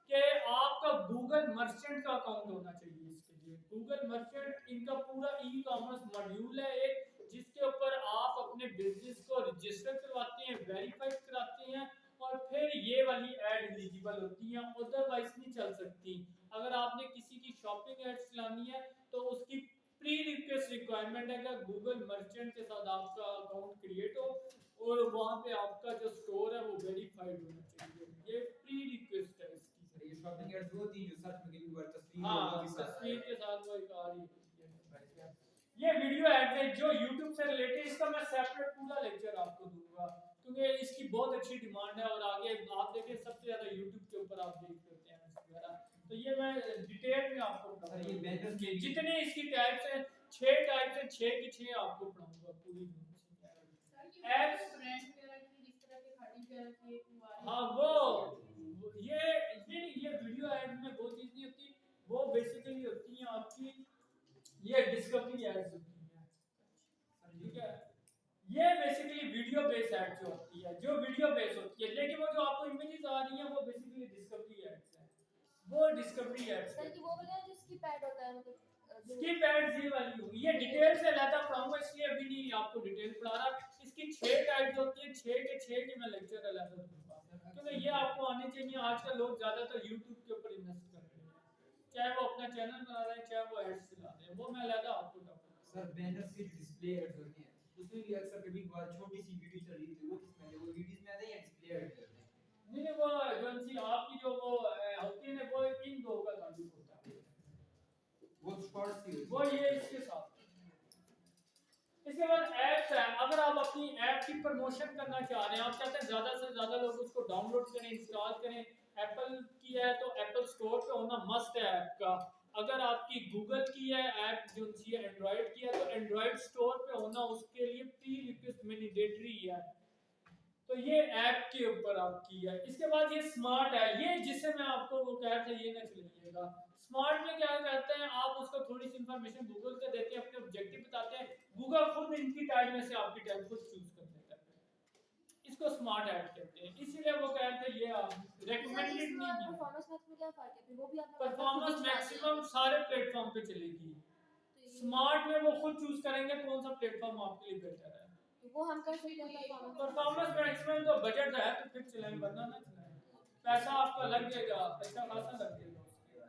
कि आपका गूगल मर्चेंट का अकाउंट होना चाहिए। इसके लिए गूगल मर्चेंट इनका पूरा ई कॉमर्स मॉड्यूल है एक जिसके ऊपर आप अपने बिजनेस को रजिस्टर करवाते हैं, वेरीफाइड कराते हैं और फिर ये वाली ऐड एलिजिबल होती हैं, अदरवाइज नहीं चल सकती। अगर आपने किसी की शॉपिंग एड्स चलानी है तो उसकी प्री रिक्वेस्ट रिक्वायरमेंट है कि गूगल मर्चेंट के साथ आपका अकाउंट क्रिएट हो और वहां पे आपका जो स्टोर है वो वेरीफाइड होना चाहिए। ये प्री रिक्वेस्ट है इसकी। ये शॉपिंग एड्स वो थी जो सर्च में कभी बार तस्वीर हाँ तस्वीर के साथ वो एक आ रही है। ये वीडियो एड्स है जो YouTube से रिलेटेड, इसका मैं सेपरेट पूरा लेक्चर आपको दूंगा क्योंकि इसकी बहुत अच्छी डिमांड है और आगे आप देखें सबसे ज्यादा YouTube के ऊपर आप देख सकते हैं वगैरह। तो ये मैं डिटेल में आपको सर ये बैनर्स के जितने इसकी टाइप्स हैं 6 टाइप्स हैं, 6 की 6 आपको पढ़ाऊंगा पूरी एप्स ब्रांड वगैरह की जिस तरह के खाड़ी वगैरह की एक हुआ है। हाँ वो ये वीडियो ऐड में वो चीज नहीं होती, वो बेसिकली होती है आपकी ये डिस्कवरी एड्स होती हैं। ठीक है, ये बेसिकली वीडियो बेस्ड एड जो होती है, जो वीडियो बेस्ड होती है, लेकिन वो जो आपको इमेजेस आ रही हैं वो बेसिकली डिस्कवरी एड्स हैं। वो डिस्कवरी एड्स सर की वो वाला जो स्किप ऐड होता है मतलब स्किप एड्स ये वाली होगी, ये डिटेल से लाता पढ़ाऊंगा इसलिए अभी नहीं आपको डिटेल पढ़ा रहा। इसकी 6 टाइप्स होती है, 6 के 6 के मैं लेक्चर लाता दूंगा, क्योंकि ये आपको आने चाहिए। आजकल लोग ज्यादातर YouTube के ऊपर इन्वेस्ट कर रहे हैं, चाहे वो अपना चैनल बना रहे हैं, चाहे वो एड्स चला रहे हैं, वो मैं लाता आपको टॉपिक। सर बैनर्स की डिस्प्ले एड्स होती हैं, उसमें भी अक्सर कभी कभार छोटी सी वीडियो चल रही थी, वो किसमें वो वीडियोस में आते हैं या डिस्प्ले एड करते हैं? नहीं वो जो सी आपकी जो वो होती है ना, वो इन दो का ताल्लुक होता है, वो शॉर्ट्स की वो ये इसके साथ। इसके बाद ऐप्स है, अगर आप अपनी ऐप की प्रमोशन करना चाह रहे हैं, आप चाहते हैं ज्यादा से ज्यादा लोग उसको डाउनलोड करें, इंस्टॉल करें, एप्पल की है तो एप्पल स्टोर पे होना मस्ट है ऐप का। अगर आपकी गूगल की है ऐप जो सी एंड्रॉइड की है तो एंड्रॉइड स्टोर पे होना उसके लिए प्री रिक्वेस्ट मैंडेटरी है, तो ये ऐप के ऊपर आपकी है। इसके बाद ये स्मार्ट है, ये जिससे मैं आपको वो कह रहा था ये ना चलिएगा। स्मार्ट में क्या कहते हैं, आप उसको थोड़ी सी इंफॉर्मेशन गूगल को देते हैं, अपने ऑब्जेक्टिव बताते हैं, गूगल खुद इनकी टैग में से आपकी टैग खुद चूज कर देता है, इसको स्मार्ट ऐड कहते हैं। इसीलिए वो कहते हैं ये आप रेकमेंडेड नहीं है। परफॉर्मेंस मैक्स में क्या फर्क है? फिर वो भी आपने परफॉर्मेंस मैक्सिमम सारे प्लेटफॉर्म पे चलेगी, स्मार्ट में वो खुद चूज करेंगे कौन सा प्लेटफॉर्म आपके लिए बेहतर है। तो वो हम कर सकते हैं परफॉर्मेंस मैक्सिमम तो बजट है तो फिर चलाएं, वरना ना चलाएं, पैसा आपका लग जाएगा, अच्छा खासा लग जाएगा उसके।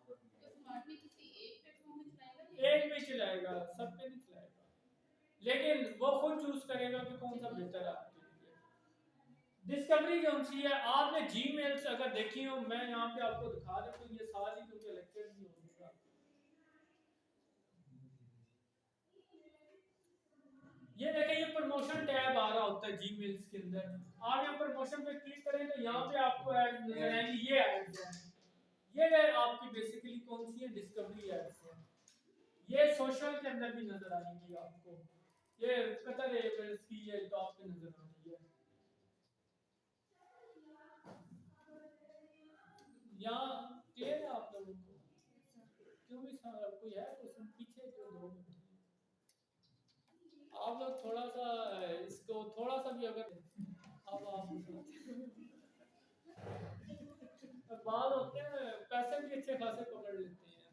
तो स्मार्ट में किसी एक प्लेटफॉर्म में चलाएगा, एक में चलाएगा, सब पे नहीं चलाएगा, लेकिन वो खुद चूज करेगा कि कौन सा बेहतर है आपके लिए। डिस्कवरी जो सी है, आपने जीमेल से अगर देखी हो, मैं यहाँ पे आपको दिखा देता हूँ, ये सारी क्योंकि लेक्चर भी होगा। ये देखें, ये प्रमोशन टैब आ रहा होता है जीमेल्स के अंदर। आप यहाँ प्रमोशन पे क्लिक करें तो यहाँ पे आपको ऐड नजर आएंगी, ये एड्स हैं, ये आपकी बेसिकली कौन सी है, डिस्कवरी एड्स है। ये सोशल के अंदर भी नजर आएंगी आपको, ये कतर एयरवेज की ये टॉप पे नजर आ रही है। यहाँ क्लियर है आप लोगों को? क्यों भी कोई है क्वेश्चन पीछे जो लोग आप लोग थोड़ा सा इसको थोड़ा सा भी अगर अब आप बाल होते हैं, पैसे भी अच्छे खासे पकड़ लेते हैं,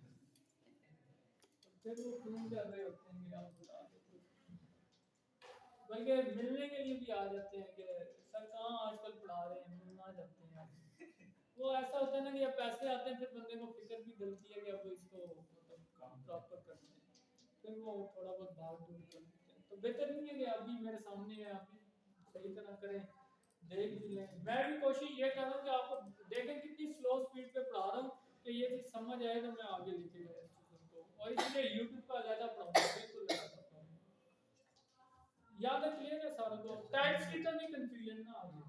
फिर वो फोन कर रहे होते हैं कि आप बता दो, बल्कि मिलने के लिए भी आ जाते हैं कि सर कहाँ आजकल पढ़ा रहे हैं, मिलना जाते हैं। वो ऐसा होता है ना कि पैसे आते हैं, फिर बंदे को फिक्र भी डलती है कि अब इसको मतलब काम प्रॉपर करते हैं, फिर वो थोड़ा बहुत भाग दौड़ कर लेते हैं। तो बेहतर नहीं है कि अभी मेरे सामने है, आप सही तरह करें, देख भी लें। मैं भी कोशिश ये कर रहा हूँ कि आपको देखें कितनी स्लो स्पीड पे पढ़ा रहा हूँ कि ये चीज़ समझ आए तो मैं आगे लेके जाए चीज़ों को, और इसलिए यूट्यूब पर ज़्यादा पढ़ाऊँगा, बिल्कुल ज़्यादा पढ़ाऊँगा। याद है, क्लियर है सारा को? टाइप्स की तो नहीं कंफ्यूजन ना आगे।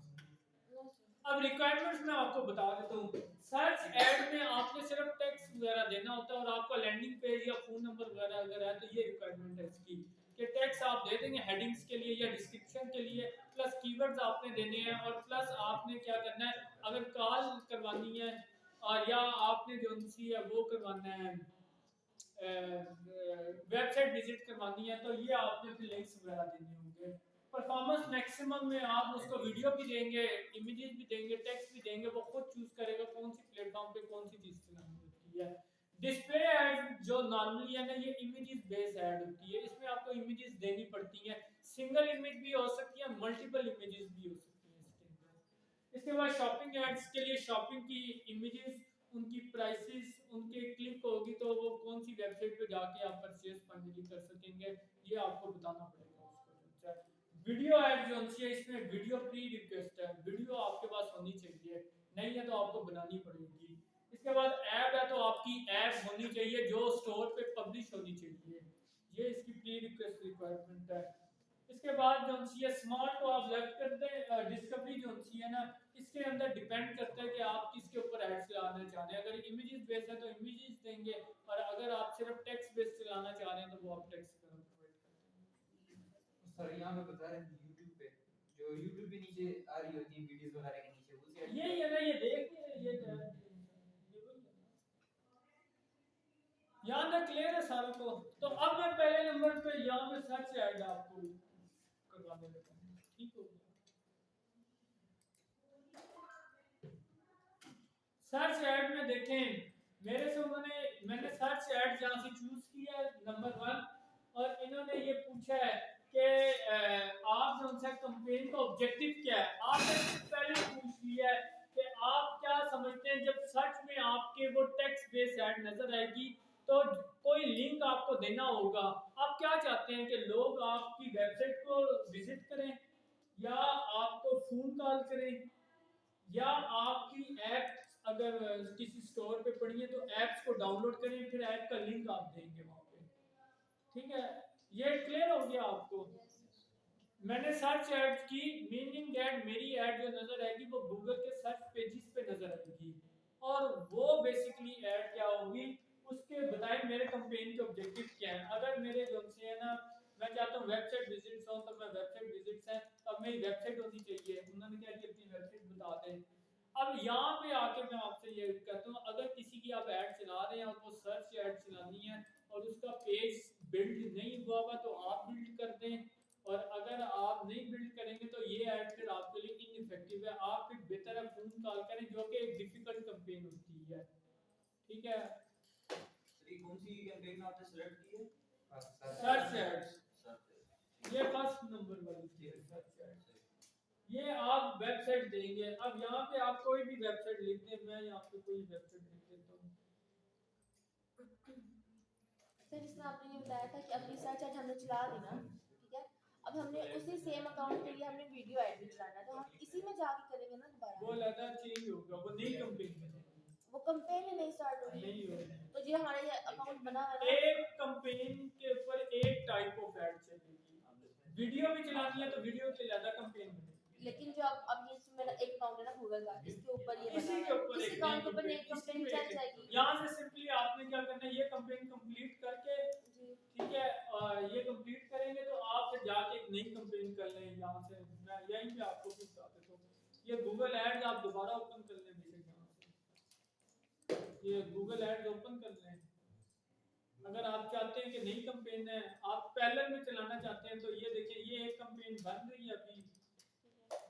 अब रिक्वायरमेंट्स मैं आपको बता देता हूँ। सर्च ऐड में आपने सिर्फ टेक्स्ट वगैरह देना होता है, और आपका लैंडिंग पेज या फोन नंबर वगैरह अगर है तो ये रिक्वायरमेंट है इसकी कि टेक्स्ट आप दे देंगे हेडिंग्स के लिए या डिस्क्रिप्शन के लिए, प्लस कीवर्ड्स आपने देने हैं, और प्लस आपने क्या करना है, अगर कॉल करवानी है और या आपने जो सी है वो करवाना है, वेबसाइट विजिट करवानी है, तो ये आपने फिर लिंक्स वगैरह देने होंगे। परफॉर्मेंस मैक्सिमम में आप उसको वीडियो भी देंगे, इमेजेस भी देंगे, टेक्स्ट भी देंगे, वो खुद चूज करेगा कौन सी प्लेटफॉर्म पे कौन सी चीज चलानी होती है। डिस्प्ले ऐड जो नॉर्मली है ना, ये इमेजेस बेस्ड ऐड होती है, इसमें आपको इमेजेस देनी पड़ती हैं, सिंगल इमेज भी हो सकती है, मल्टीपल इमेजेस भी हो सकती हैं इसके अंदर। इसके बाद शॉपिंग एड्स के लिए शॉपिंग की इमेजेस, उनकी प्राइसेस, उनके क्लिक होगी तो वो कौन सी वेबसाइट पे जाके आप परचेज फाइनली कर सकेंगे, ये आपको बताना पड़ेगा उसको। वीडियो ऐड जो है इसमें वीडियो प्री रिक्वेस्ट है, वीडियो आपके पास होनी चाहिए, नहीं है तो आपको बनानी पड़ेगी। इसके बाद ऐप है तो आपकी ऐप होनी चाहिए जो स्टोर पे पब्लिश होनी चाहिए, ये इसकी प्री रिक्वेस्ट रिक्वायरमेंट है। इसके बाद जो है स्मार्ट को आप लेफ्ट कर दें। डिस्कवरी जो है ना, इसके अंदर डिपेंड करता है कि आप किसके ऊपर ऐड चलाना चाह रहे हैं। अगर इमेजेस बेस्ड है तो इमेजेस देंगे, और अगर आप सिर्फ टेक्स्ट बेस्ड चलाना चाह रहे हैं तो वो आप टेक्स्ट प्रोवाइड करते हैं। सर यहाँ पे बता रहे हैं YouTube पे, जो YouTube पे नीचे आ रही होती है वीडियोस वगैरह के नीचे, उसी यही है ना, ये देखिए ये वही है यहाँ ना, क्लियर है सारों को? तो अब मैं पहले नंबर पे यहाँ पे सर्च ऐड आपको करवाने लगा हूँ, ठीक हो गया। सर्च ऐड में देखें, मेरे से मैंने सर्च ऐड जहाँ से चूज नंबर 1। और इन्होंने ये पूछा है कि आप जो उनसे कंपेन का ऑब्जेक्टिव क्या है। आपने पहले पूछ लिया है कि आप क्या समझते हैं जब सर्च में आपके वो टेक्स्ट बेस्ड ऐड नजर आएगी तो कोई लिंक आपको देना होगा, आप क्या चाहते हैं कि लोग आपकी वेबसाइट को विजिट करें, या आपको फोन कॉल करें, या आपकी ऐप अगर किसी स्टोर पे पड़ी है तो ऐप्स को डाउनलोड करें, फिर ऐप का लिंक आप देंगे वहाँ पे। ठीक है, ये क्लियर हो गया आपको। मैंने सर्च ऐड की, मीनिंग दैट मेरी ऐड जो नजर आएगी वो गूगल के सर्च पेजेस पे नजर आएगी, और वो बेसिकली ऐड क्या होगी उसके बताए मेरे कंपेन के ऑब्जेक्टिव क्या है। अगर मेरे जो से है ना, मैं चाहता हूँ वेबसाइट विजिट्स हो, तो मैं वेबसाइट विजिट्स है तो अब मेरी वेबसाइट होनी चाहिए, उन्होंने क्या कि अपनी वेबसाइट बता दें। अब यहाँ पे आके मैं आपसे ये कहता हूँ, अगर किसी की आप ऐड चला रहे हैं और वो सर्च ऐड चलानी है और उसका पेज बिल्ड नहीं हुआ हुआ तो आप बिल्ड कर दें, और अगर आप नहीं बिल्ड करेंगे तो ये ऐड फिर आपके लिए इनइफेक्टिव है। आप फिर बेहतर है फोन कॉल करें, जो कि एक डिफिकल्ट कैंपेन होती है। ठीक है, सर कौन सी कैंपेन आपने सेलेक्ट की है? Search ads, search. ये फर्स्ट नंबर वाली थी सर्च एड्स। ये आप वेबसाइट देंगे, अब यहाँ पे आप कोई भी वेबसाइट लिख दें, मैं यहाँ पे कोई वेबसाइट लिख देता हूँ। सर जिसमें आपने ये बताया था कि अपनी सर्च ऐड हमने चला दी ना, ठीक है, अब हमने उसी सेम अकाउंट के लिए हमने वीडियो ऐड भी चलाना है, तो हम इसी में जाके करेंगे ना वो दोबारा, लगा चेंज होगा, वो नई कंपेन में वो कंपेन ही नहीं स्टार्ट होगी। नहीं होगी। तो ये हमारा ये अकाउंट बना है ना, एक कंपेन के ऊपर एक टाइप ऑफ ऐड चलेगी। वीडियो भी चलानी है तो वीडियो के ज्यादा कंपेन बनेगी। लेकिन जो अब ये मेरा एक अकाउंट है ना गूगल का, इसके ऊपर ये इसी के ऊपर इस एक अकाउंट के ऊपर नई नई कंपेन चल जाएगी। यहाँ से सिंपली आपने क्या करना है, ये कंपेन कंप्लीट करके, जी ठीक है, ये कंप्लीट करेंगे तो आप फिर जाके एक नई कंपेन कर लें। यहाँ से मैं यहीं पे आपको भी बता देता हूँ, ये गूगल एड्स आप दोबारा ओपन कर लें, बेशक यहाँ से ये गूगल एड्स ओपन कर लें। अगर आप चाहते हैं कि नई कंपेन है, आप पैरेलल में चलाना चाहते हैं, तो ये देखिए ये एक कंपेन बन रही है अभी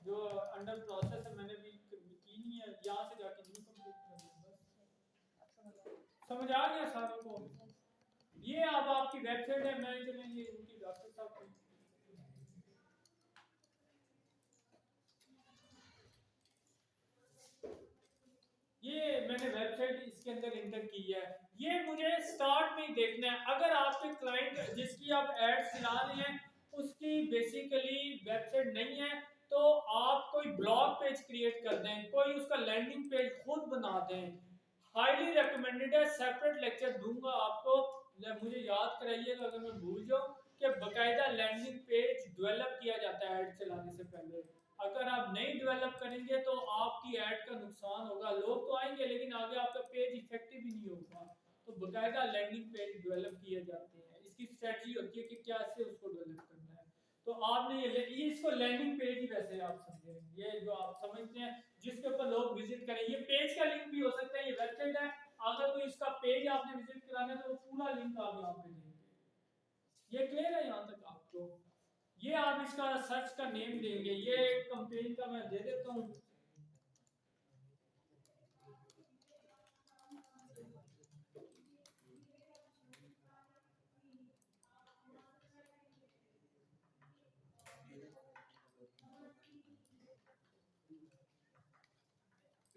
जो अंडर प्रोसेस है, मैंने भी की नहीं है, यहाँ से जाके न्यू कंप्लीट कर लें। बस समझ आ गया सारों को। ये अब आपकी वेबसाइट है, मैं चलेंगे इनकी डॉक्टर साहब की। ये मैंने वेबसाइट इसके अंदर इंटर की है, ये मुझे स्टार्ट में ही देखना है। अगर आपके क्लाइंट जिसकी आप ऐड चला रहे हैं उसकी बेसिकली वेबसाइट नहीं है तो आप कोई ब्लॉग पेज क्रिएट कर दें, कोई उसका लैंडिंग पेज खुद बना दें। हाईली रिकमेंडेड है, सेपरेट लेक्चर दूंगा आपको, मुझे याद कराइएगा अगर मैं भूल जाऊं, कि बकायदा लैंडिंग पेज डेवलप किया जाता है ऐड चलाने से पहले। अगर आप नहीं डेवलप करेंगे तो आपकी ऐड का नुकसान होगा, लोग तो आएंगे लेकिन आगे आपका पेज इफेक्टिव ही नहीं होगा। तो बकायदा लैंडिंग पेज डेवलप किए जाते हैं, इसकी स्ट्रेटजी होती है कि कैसे उसको डेवलप करना है। तो आपने ये इसको लैंडिंग पेज ही वैसे आप समझें, ये जो आप समझते हैं जिसके ऊपर लोग विजिट करें, ये पेज का लिंक भी हो सकता है, ये वेबसाइट है, अगर कोई इसका पेज आपने विजिट कराना है तो वो पूरा लिंक आप यहाँ पे देंगे। ये क्लियर है यहाँ तक आपको? ये आप इसका सर्च का नेम देंगे, ये कंपेन का मैं दे देता हूँ।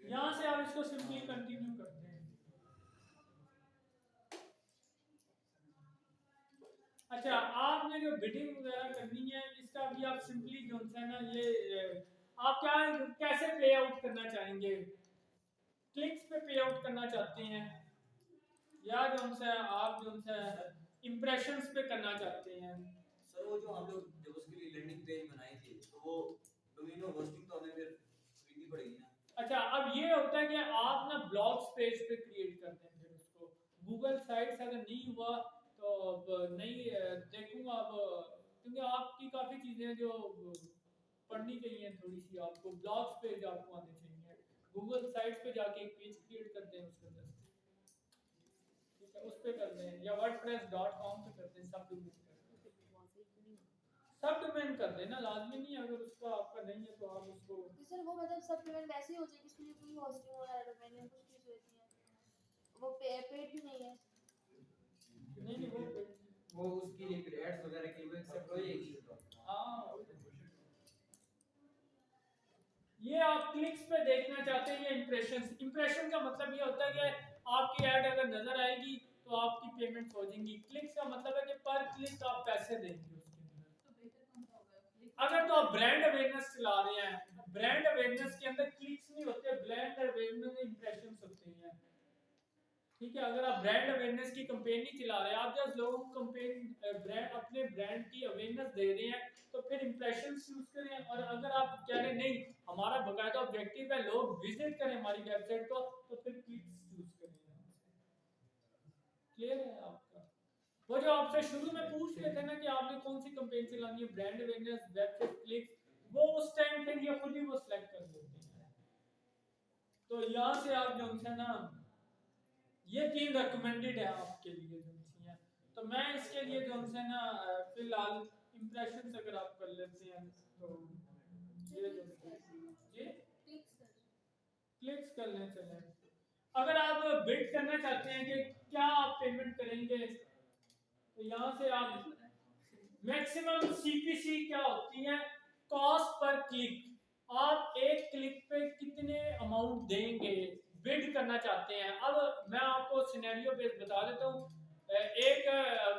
यहाँ से आप इसको सिंपली कंटिन्यू करते हैं। अच्छा, आपने जो बिडिंग वगैरह करनी है इसका भी आप सिंपली जो है ना, ये आप क्या कैसे पे आउट करना चाहेंगे, क्लिक्स पे पे आउट करना चाहते हैं या जो है आप जो है इंप्रेशंस पे करना चाहते हैं? सर वो जो हम लोग जब उसके लिए लैंडिंग पेज बनाई थी तो वो डोमेन और होस्टिंग तो हमें फिर खरीदनी पड़ेगी ना। अच्छा, अब ये होता है कि आप ना ब्लॉग पेज पे क्रिएट करते हैं, फिर उसको गूगल साइट से अगर नहीं हुआ तो अब नहीं देखूंगा अब, क्योंकि आपकी काफ़ी चीज़ें जो पढ़नी चाहिए थोड़ी सी, आपको ब्लॉग्स पेज आपको आने चाहिए। गूगल साइट्स पे जाके एक पेज क्रिएट करते हैं उसके अंदर, ठीक है, उस पे कर दें या wordpress.com पे कर दें, सब डोमेन कर देना, लाजमी नहीं है, अगर उसका आपका नहीं है तो आप उसको। तो सर वो मतलब सब पेमेंट वैसे ही हो जाएगी, इसके लिए कोई होस्टिंग वगैरह डोमेन कुछ फीस होती है, वो पेड भी नहीं है। नहीं वो हाँ, ये आप क्लिक्स पे देखना चाहते हैं, ये इंप्रेशन का मतलब ये होता है कि आपकी ऐड अगर नजर आएगी तो आपकी पेमेंट हो जाएगी। क्लिक्स का मतलब है कि पर क्लिक आप पैसे देंगे उसके अंदर। तो बेहतर कौन सा होगा? अगर तो आप ब्रांड अवेयरनेस चला रहे हैं, ब्रांड अवेयरनेस के अंदर क्लिक्स नहीं होते, ब्रांड अवेयरनेस में इंप्रेशंस होते हैं। ठीक है, अगर आप ब्रांड अवेयरनेस की कैंपेन नहीं चला रहे, आप जस्ट लोगों को कैंपेन ब्रांड अपने ब्रांड की अवेयरनेस दे रहे हैं, तो फिर इंप्रेशंस यूज करें। और अगर आप कह रहे हैं नहीं हमारा बकायदा ऑब्जेक्टिव है लोग विजिट करें हमारी वेबसाइट को, तो फिर क्लिक्स यूज करें। क्लियर है आपका? वो जो आपसे शुरू में पूछ रहे थे ना कि आपने कौन सी कैंपेन चलानी है, ब्रांड अवेयरनेस, वेबसाइट क्लिक्स, वो उस टाइम फिर ये खुद ही वो सिलेक्ट कर देते हैं। तो यहाँ से आप जो है ना, ये 3 रिकमेंडेड है आपके लिए जो है। तो मैं इसके लिए जो है ना फिलहाल इंप्रेशंस अगर आप कर लेते हैं तो ये जो जी क्लिक्स कर लें चलें। अगर आप बिड करना चाहते हैं कि क्या आप पेमेंट करेंगे, तो यहाँ से आप मैक्सिमम सीपीसी क्या होती है, कॉस्ट पर क्लिक, आप एक क्लिक पे कितने अमाउंट देंगे बिड करना चाहते हैं। अब मैं आपको सिनेरियो बेस बता देता हूँ। एक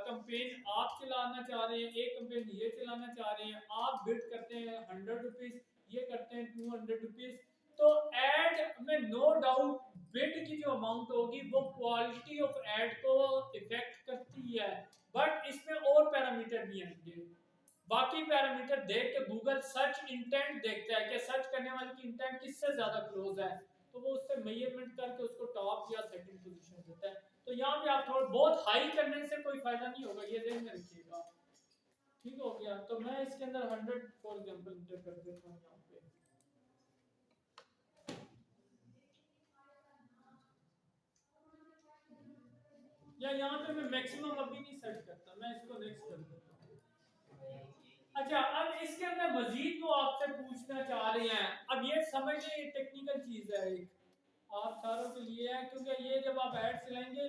कैंपेन आप चलाना चाह रहे हैं, एक कैंपेन ये चलाना चाह रहे हैं, आप बिड करते हैं 100 रुपीज, ये करते हैं 200 रुपीज, तो एड में नो डाउट बिड की जो अमाउंट होगी वो क्वालिटी ऑफ एड को इफेक्ट करती है, बट इसमें और पैरामीटर भी आएंगे। बाकी पैरामीटर देख के गूगल सर्च इंटेंट देखता है कि सर्च करने वाले की इंटेंट किससे ज्यादा क्लोज है, तो वो उससे मेजरमेंट करके उसको टॉप या सेकंड पोजीशन देता है। तो यहाँ पे आप थोड़ा बहुत हाई करने से कोई फायदा नहीं होगा, ये ध्यान में रखिएगा। ठीक हो गया? तो मैं इसके अंदर 100 फॉर एग्जांपल इंटर कर देता हूँ यहाँ पे। या यहाँ पे मैं मैक्सिमम अभी नहीं सेट करता, मैं इसको नेक्स्ट कर देता हूँ। अच्छा, अब इसके अंदर मजीद वो आपसे पूछना चाह रहे हैं, अब ये समझिए ये टेक्निकल चीज है एक आप सारों के लिए है, क्योंकि ये जब आप ऐड चलाएंगे,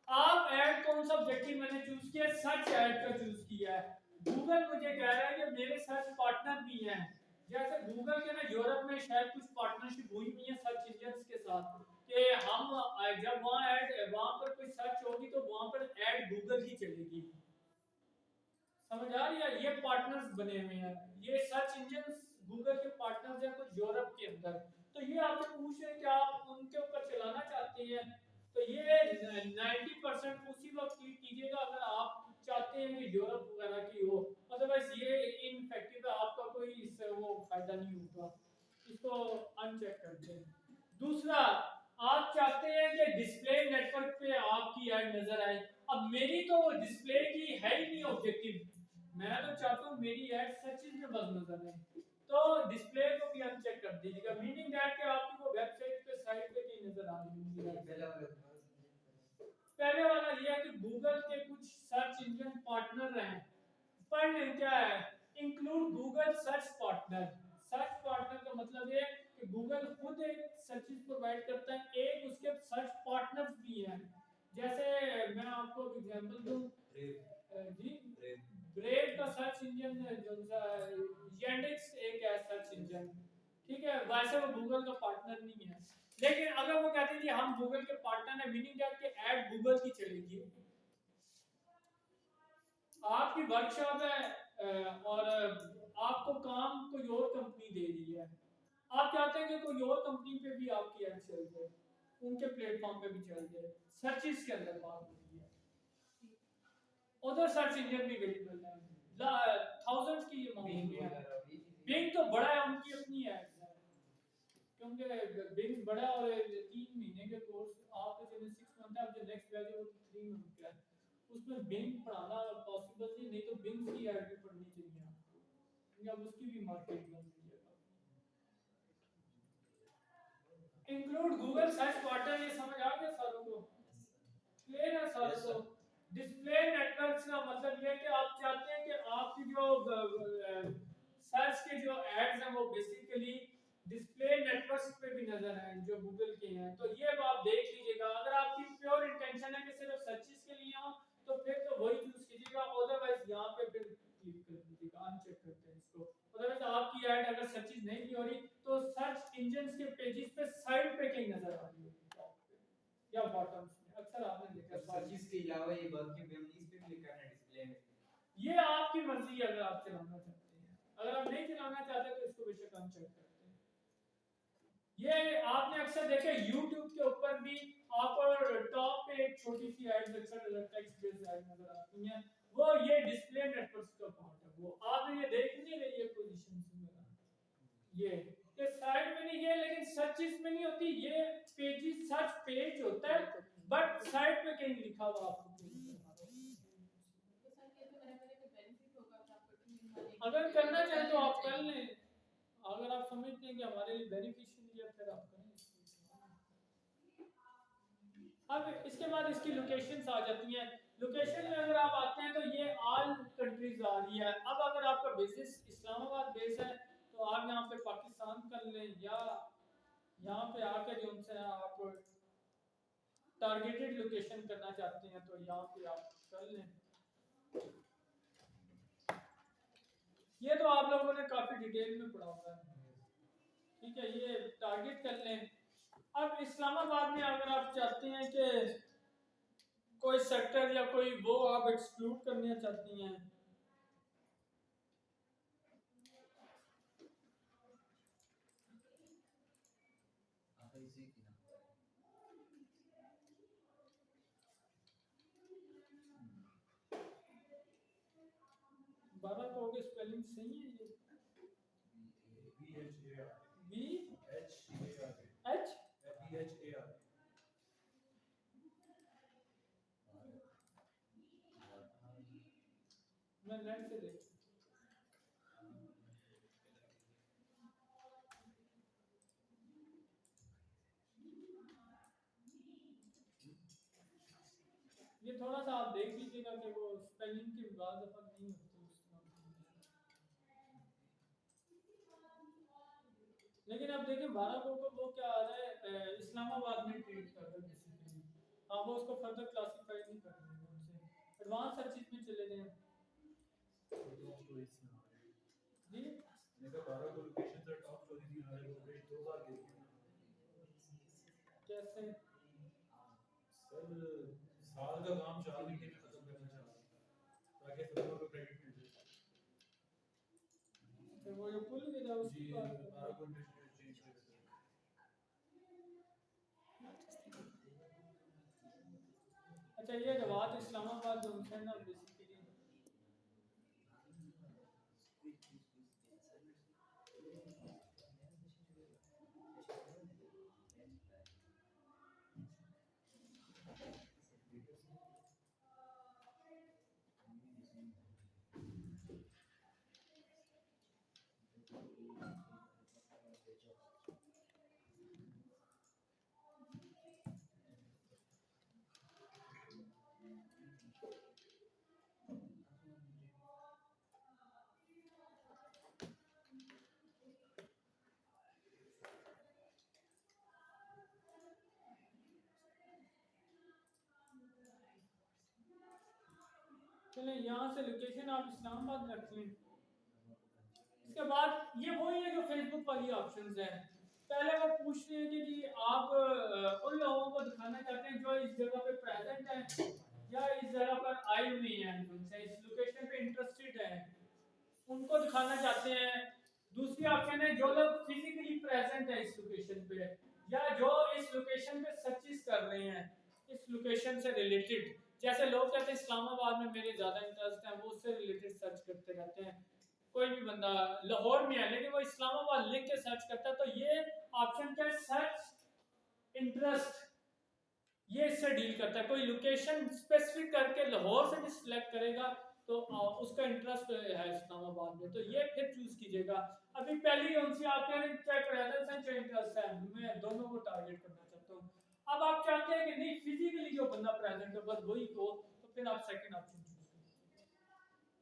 आप ऐड कौन सा ऑब्जेक्टिव मैंने चूज किया, सर्च ऐड का चूज किया है। गूगल मुझे कह रहा है कि मेरे सर्च पार्टनर भी हैं, जैसे गूगल के ना यूरोप में शायद कुछ पार्टनरशिप हुई हुई है सर्च इंजन्स के साथ, कि हम जब वहां पर कोई सर्च होगी तो वहां पर ऐड गूगल की चलेगी। समझ आ रही है? ये पार्टनर्स बने हुए हैं, ये सर्च इंजन्स गूगल के पार्टनर्स हैं कुछ यूरोप के अंदर। तो ये आपसे पूछ रहे हैं कि आप उनके ऊपर चलाना चाहते हैं, तो ये 90% उसी वक्त क्लिक कीजिएगा अगर आप चाहते हैं कि यूरोप वगैरह की हो, अदरवाइज ये इनफेक्टिव है, आपका कोई इससे वो फायदा नहीं होगा, इसको अनचेक कर दें। दूसरा, आप चाहते हैं कि डिस्प्ले नेटवर्क पे आपकी ऐड नजर आए। अब मेरी तो डिस्प्ले की है ही नहीं ऑब्जेक्टिव, मैं तो चाहता हूँ मेरी ऐड सर्च में बस नजर आए, तो डिस्प्ले को भी अनचेक कर दीजिएगा, मीनिंग दैट कि आपकी वो वेबसाइट पे साइट पे नहीं नजर आ रही है। पहले वाला ये है कि गूगल के कुछ सर्च इंजन पार्टनर हैं, पर क्या है, include Google search partner. Search partner का मतलब ये कि गूगल खुद एक सर्चेस प्रोवाइड करता है, एक उसके सर्च पार्टनर्स भी हैं। जैसे मैं आपको एग्जांपल दूं, जी ब्रेव का सर्च इंजन जो सा येंडेक्स एक है सर्च इंजन, ठीक है, वैसे वो गूगल का पार्टनर नहीं है, लेकिन अगर वो कहते हैं कि हम गूगल के पार्टनर हैं, मीनिंग दैट कि ऐड गूगल की चलेगी। आपकी वर्कशॉप है और आपको काम कोई और कंपनी दे रही है, आप चाहते हैं कि कोई और कंपनी पे भी आपकी ऐड चल जाए, उनके प्लेटफॉर्म पे भी चल जाए, सर्चेस के अंदर बात हो रही है, उधर सर्च इंजन भी अवेलेबल है, थाउजेंड्स की अमाउंट है। बिंग तो बड़ा है, उनकी अपनी एड्स है, क्योंकि बिंग बड़ा और 3 महीने के कोर्स आप तो चले 6 मंथ है, अब जो नेक्स्ट बैच है वो 3 मंथ का है, उसमें बिंग पढ़ाना पॉसिबल नहीं, नहीं तो बिंग की ऐड भी पढ़नी चाहिए आपको, क्योंकि अब उसकी भी मार्केट बन रही है। इंक्लूड गूगल सर्च पार्टनर, ये समझ आ गया सारों को? क्लियर है सारों को? डिस्प्ले नेटवर्क्स का मतलब ये है कि आप चाहते हैं कि आपकी जो सर्च के जो एड्स हैं वो बेसिकली डिस्प्ले नेटवर्क्स पे भी नजर आए जो गूगल के हैं, तो ये आप देख लीजिएगा। अगर आपकी प्योर इंटेंशन है कि सिर्फ सर्चेस के लिए हो तो फिर तो वही चूज कीजिएगा, अदरवाइज यहाँ पे फिर ये आपकी मर्जी है अगर आप चलाना चाहते हैं, अगर आप नहीं चलाना चाहते तो इसको बेशक हम चेक करते हैं। ये आपने अक्सर देखे YouTube के ऊपर भी आपको टॉप पे एक छोटी सी एड अक्सर टेक्स्ट बेस्ड एड नजर आती है, वो ये डिस्प्ले नेटवर्क्स का पार्ट है। वो आपने ये देख नहीं रही है पोजीशन ये साइड में नहीं है, लेकिन सर्च इसमें नहीं होती, ये पेजेस सर्च पेज होता है बट साइड पे कहीं लिखा हुआ आपको तो सर कहते मेरे मेरे को बेनिफिट होगा कि आप कठिन वाले अगर करना चाहें तो आप कर लें, अगर आप समझते हैं कि हमारे लिए बेनिफिशियल है फिर आप करें। अब इसके बाद इसकी लोकेशंस आ जाती हैं। लोकेशन में अगर आप आते हैं तो ये ऑल कंट्रीज आ रही है। अब अगर आपका बिजनेस इस्लामाबाद बेस है तो आप यहाँ पे पाकिस्तान कर लें, या यहाँ पे आकर जो उनसे आप टारगेटेड लोकेशन करना चाहते हैं तो यहाँ पे आप कर लें। ये तो आप लोगों ने काफी डिटेल में पढ़ा हुआ है, ठीक है, ये टारगेट कर लें। अब इस्लामाबाद में अगर आप चाहते हैं कि कोई सेक्टर या कोई वो आप एक्सक्लूड करना चाहती हैं, बारह को के स्पेलिंग सही है ये बी एच मैं नेट से देख ये थोड़ा सा आप देख लीजिएगा कि वो स्पेलिंग की बात दफा नहीं होती उस तरह। लेकिन अब देखिए 12 को वो क्या आ रहा है इस्लामाबाद में ट्रीट कर रहा है बेसिकली। हाँ वो उसको फर्दर क्लासिफाई नहीं कर रहे हैं, उनसे एडवांस सर्च में चले जाएं जी। कैसे साल का काम 4 महीने में खत्म करना चाह रहा हूं ताकि सबको को क्रेडिट मिल जाए। तो वो जो पुल के जाओ उसकी बात कर रहे हैं। चेंज कर देते हैं। अच्छा ये जवाब इस्लामाबाद जो है ना बेसिकली चलें यहाँ से लोकेशन आप इस्लामाबाद रख लें। इसके बाद ये वही है जो फेसबुक वाली ऑप्शंस हैं। पहले वो पूछते हैं कि जी आप उन लोगों को दिखाना चाहते हैं जो इस जगह पे प्रेजेंट हैं या इस जगह पर आए हुए हैं, उनसे इस लोकेशन पे इंटरेस्टेड हैं, उनको दिखाना चाहते हैं। दूसरी ऑप्शन है जो लोग फिजिकली प्रेजेंट है इस लोकेशन पे या जो इस लोकेशन पे सर्चेस कर रहे हैं इस लोकेशन से रिलेटेड। जैसे लोग कहते हैं इस्लामाबाद में मेरे ज़्यादा इंटरेस्ट है, वो उससे रिलेटेड सर्च करते रहते हैं। कोई भी बंदा लाहौर में है लेकिन वो इस्लामाबाद लिख के सर्च करता है, तो ये ऑप्शन क्या है, सर्च इंटरेस्ट, ये इससे डील करता है। कोई लोकेशन स्पेसिफिक करके लाहौर से भी सिलेक्ट करेगा तो उसका इंटरेस्ट है इस्लामाबाद में, तो ये फिर चूज कीजिएगा। अभी पहली उनसे आप कह रहे हैं चाहे प्रेजेंस है चाहे इंटरेस्ट है, मैं दोनों को टारगेट करना चाहता हूँ। अब आप चाहते हैं कि नहीं फिजिकली जो बंदा प्रेजेंट है बस वही को, तो फिर आप सेकंड ऑप्शन चूज कीजिए,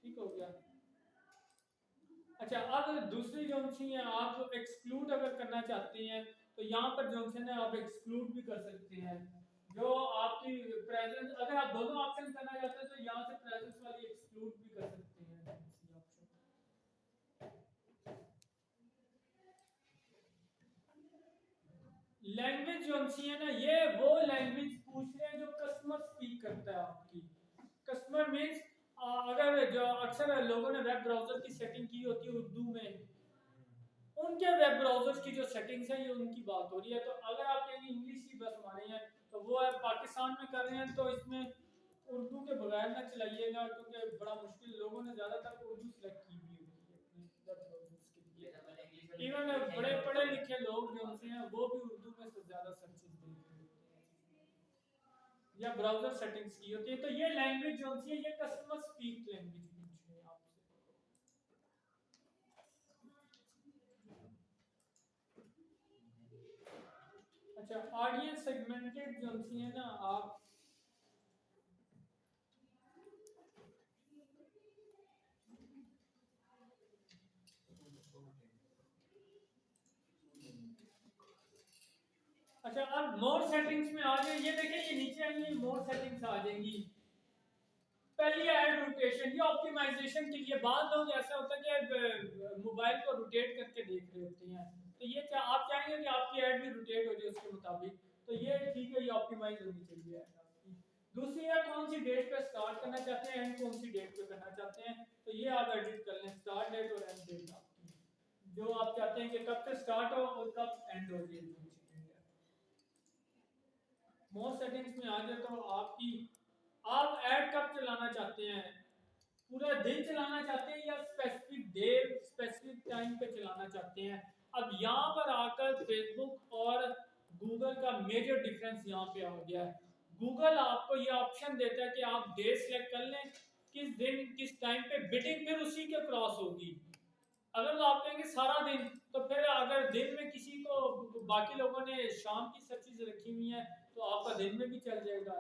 ठीक हो गया। अच्छा अब दूसरी जो है आप एक्सक्लूड अगर करना चाहते हैं तो यहाँ पर जो है आप एक्सक्लूड भी कर सकते हैं। जो आपकी प्रेजेंस, अगर आप दोनों ऑप्शन करना चाहते हैं तो यहाँ से प्रेजेंस वाली एक्सक्लूड भी कर सकते हैं। लैंग्वेज जो है ना, ये वो लैंग्वेज पूछ रहे हैं जो कस्टमर स्पीक करता है आपकी। कस्टमर मींस अगर जो अक्सर लोगों ने वेब ब्राउज़र की सेटिंग की होती है उर्दू में, उनके वेब ब्राउज़र्स की जो सेटिंग्स है ये उनकी बात हो रही है। तो अगर आप कहेंगे इंग्लिश ही बस हमारे हैं, तो वो है पाकिस्तान में कर रहे हैं, तो इसमें उर्दू के बगैर ना चलाइएगा, क्योंकि बड़ा मुश्किल, लोगों ने ज़्यादातर उर्दू सेलेक्ट की हुई होती है अपने वेब ब्राउज़र्स के लिए। इवन बड़े पढ़े लिखे लोग जो होते हैं वो भी उर्दू में से ज़्यादा सर्चेस देखते हैं या ब्राउज़र सेटिंग्स की होती है। तो ये लैंग्वेज जो होती है ये कस्टमर स्पीक लैंग्वेज पूछ रहे हैं आपसे। अच्छा, ऑडियंस सेगमेंटेड जो होती है ना, आप अच्छा अब मोर सेटिंग्स में आ जाए, ये देखिए ये नीचे आएंगी मोर सेटिंग्स आ जाएंगी। पहली ऐड रोटेशन, ये ऑप्टिमाइजेशन के लिए। बाद लोग ऐसा होता है कि मोबाइल को रोटेट करके देख रहे होते हैं, तो ये आप चाहेंगे कि आपकी ऐड भी रोटेट हो जाए उसके मुताबिक, तो ये ठीक है, ये ऑप्टिमाइज होनी चाहिए ऐड आपकी। दूसरी है कौन सी डेट पे स्टार्ट करना चाहते हैं, एंड कौन सी डेट पे करना चाहते हैं, तो ये आप एडिट कर लें, स्टार्ट डेट और एंड डेट आपकी, जो आप चाहते हैं कि कब से स्टार्ट हो और कब एंड हो जाए। मोर सेटिंग्स में आ जाए तो आपकी, आप ऐड कब चलाना चाहते हैं, पूरा दिन चलाना चाहते हैं या स्पेसिफिक डे स्पेसिफिक टाइम पे चलाना चाहते हैं। अब यहाँ पर आकर फेसबुक और गूगल का मेजर डिफरेंस यहाँ पे आ गया है। गूगल आपको ये ऑप्शन देता है कि आप डे सेलेक्ट कर लें, किस दिन किस टाइम पे बिडिंग फिर उसी के क्रॉस होगी। अगर तो आप कहेंगे सारा दिन, तो फिर अगर दिन में किसी को, बाकी लोगों ने शाम की सर्चेज रखी हुई है, तो आपका दिन में भी चल जाएगा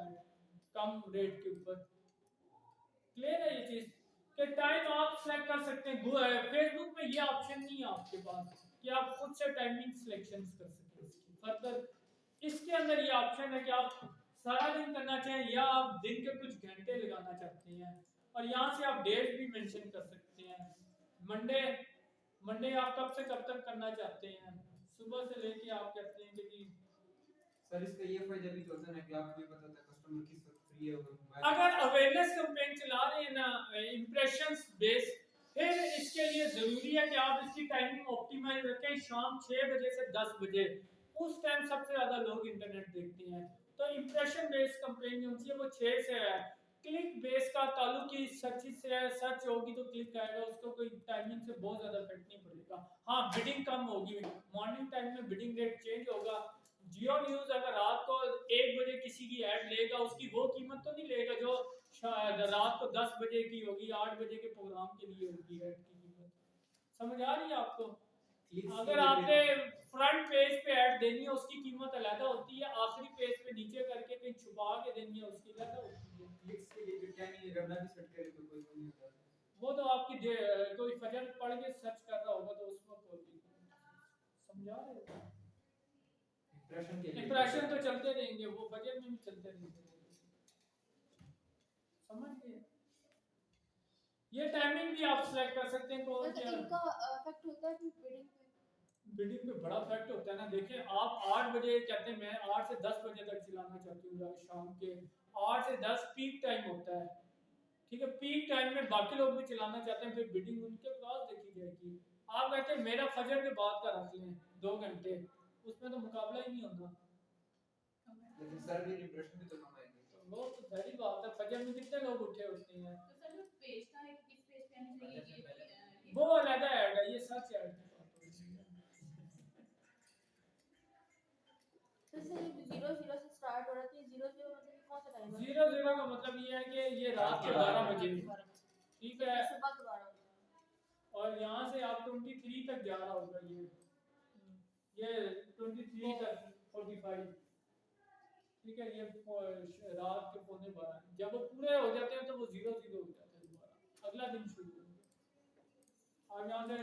कम रेट के ऊपर। क्लियर है ये चीज कि टाइम आप सेलेक्ट कर सकते हैं। फेसबुक में ये ऑप्शन नहीं है आपके पास कि आप खुद से टाइमिंग सिलेक्शन कर सकते हैं। फर्दर इसके अंदर ये ऑप्शन है कि आप सारा दिन करना चाहें या आप दिन के कुछ घंटे लगाना चाहते हैं, और यहाँ से आप डेट भी मेंशन कर सकते हैं। मंडे आप कब से कब तक करना चाहते हैं, सुबह से लेके आप कहते हैं कि सर इसका ये फायदा भी तो होता है कि आपको भी पता होता है कस्टमर किस वक्त फ्री है और मोबाइल। अगर अवेयरनेस कैंपेन चला रहे हैं ना इंप्रेशंस बेस, फिर इसके लिए जरूरी है कि आप इसकी टाइमिंग ऑप्टिमाइज रखें, शाम 6 बजे से 10 बजे, उस टाइम सबसे ज्यादा लोग इंटरनेट देखते हैं। तो इंप्रेशन बेस्ड कैंपेन जो होती है वो 6 से है। क्लिक बेस का ताल्लुक ही सर्च से है, सर्च होगी तो क्लिक आएगा, उसको कोई टाइमिंग से बहुत ज्यादा इफेक्ट नहीं पड़ेगा। हाँ बिडिंग कम होगी, मॉर्निंग टाइम में बिडिंग रेट चेंज होगा। जियो न्यूज अगर रात को 1 बजे किसी की ऐड लेगा, उसकी वो कीमत तो नहीं लेगा जो रात को 10 बजे की होगी, 8 बजे के प्रोग्राम के लिए होगी ऐड की कीमत। समझ आ रही है आपको? अगर आपने फ्रंट पेज पे ऐड देनी है उसकी कीमत अलग होती है, आखिरी पेज पे नीचे करके कहीं छुपा के देनी है उसकी अलग होती है। क्लिक्स के लिए जो टाइमिंग करना भी सेट करे तो कोई नहीं होता। वो तो आपकी कोई फजर पढ़ के सर्च कर रहा होगा तो उस वक्त होगी। समझा रहे हो? इंप्रेशन तो चलते रहेंगे, वो फजर में भी चलते रहेंगे। समझ गए? ये टाइमिंग भी आप सेलेक्ट कर सकते हैं कौन सा। इनका इफेक्ट होता है फिर बिडिंग पे बड़ा इफेक्ट होता है ना। देखिए आप 8 बजे कहते हैं मैं 8 से 10 बजे तक चलाना चाहती हूँ, शाम के 8 से 10 पीक टाइम होता है, ठीक है। पीक टाइम में बाकी लोग भी चलाना चाहते हैं, फिर बिडिंग उनके पास देखी जाएगी। आप कहते हैं मेरा फजर के बाद का रख लें 2 घंटे, उसमें तो मुकाबला ही नहीं होता। लेकिन सर भी इंप्रेशन भी तो कम आएंगे। वो तो सारी बात है, फजर में कितने लोग उठे होते हैं। तो सर जो पेज का है किस पेज पे आना चाहिए ये वो अलग ऐड है, ये सर्च ऐड है। जैसे ये 00 से स्टार्ट हो रहा है, 00 मतलब कौन सा टाइम है? 00 का मतलब ये है कि ये रात के 12 बजे, ठीक है। सुबह के 12 बजे। और यहाँ से आप 23 तक जा रहा होगा, ये 23 तक 45, ठीक है। ये रात के 11:15, जब वो पूरे हो जाते हैं तो वो 00 हो जाते हैं, दोबारा अगला दिन शुरू होगा। और यहाँ से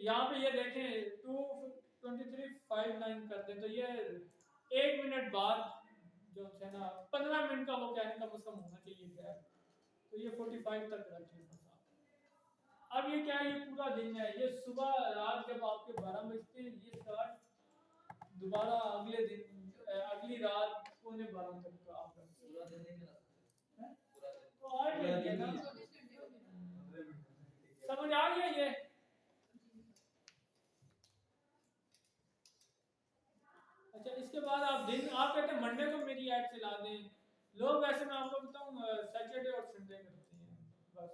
यहाँ पे ये देखें 2:23:59 कर दें तो ये 1 मिनट बाद जो है ना 15 मिनट का वो कहने का मौसम होना चाहिए गैप, तो ये 45 तक रखें। अब ये क्या है, ये पूरा दिन है, ये सुबह रात जब आपके 12 बजते हैं ये स्टार्ट, दोबारा अगले दिन अगली रात 11:15 तक का आप पूरा दिन नहीं चला सकते, पूरा दिन तो 8 घंटे ना, 24 घंटे हो गए। रही है ये? अच्छा, इसके बाद आप कहते हैं मंडे को मेरी ऐड चला दें। लोग वैसे मैं आपको बताऊं सैटरडे और संडे करते हैं, बस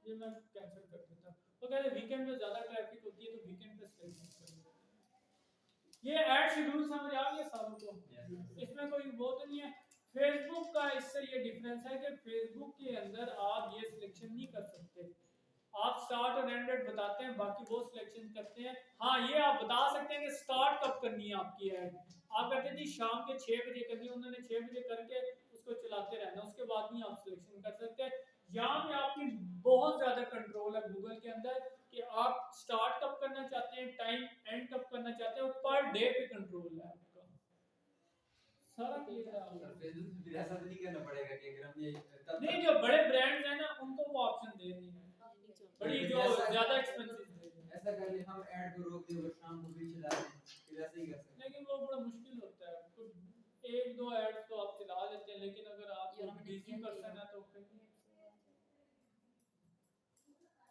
ये मैं कैंसिल कर देता हूँ। तो कहते हैं वीकेंड में ज़्यादा ट्रैफिक होती है तो वीकेंड पे सिलेक्ट कर लो। ये ऐड शेड्यूल समझ आ गया सारों को? इसमें कोई वो तो नहीं है। फेसबुक का इससे ये डिफरेंस है कि फेसबुक के अंदर आप ये सिलेक्शन नहीं कर सकते। आप स्टार्ट और एंड डेट बताते हैं, बाकी वो सिलेक्शन करते हैं। हाँ, ये आप बता सकते हैं कि स्टार्ट कब करनी है आपकी ऐड। आप कहते हैं जी शाम के 6 बजे करनी है, उन्होंने 6 बजे करके उसको चलाते रहना, उसके बाद नहीं आप सिलेक्शन कर सकते। यहाँ पे आपकी बहुत ज्यादा कंट्रोल है गूगल के अंदर कि आप स्टार्ट कब करना चाहते हैं, टाइम एंड कब करना चाहते हैं, पर डे पे कंट्रोल है आपका सारा क्लियर है आपको। फेसबुक पे ऐसा तो नहीं करना पड़ेगा कि अगर हम ये नहीं, जो बड़े ब्रांड्स हैं ना उनको वो ऑप्शन दे रही है, बड़ी जो ज्यादा एक्सपेंसिव दे रही है। ऐसा कर ले हम ऐड को रोक दें और शाम को भी चला दें, फिर ऐसे ही कर सकते हैं। लेकिन वो बड़ा मुश्किल होता है, कुछ एक दो एड्स तो आप चला लेते हैं, लेकिन अगर आप बिजी पर्सन है तो फिर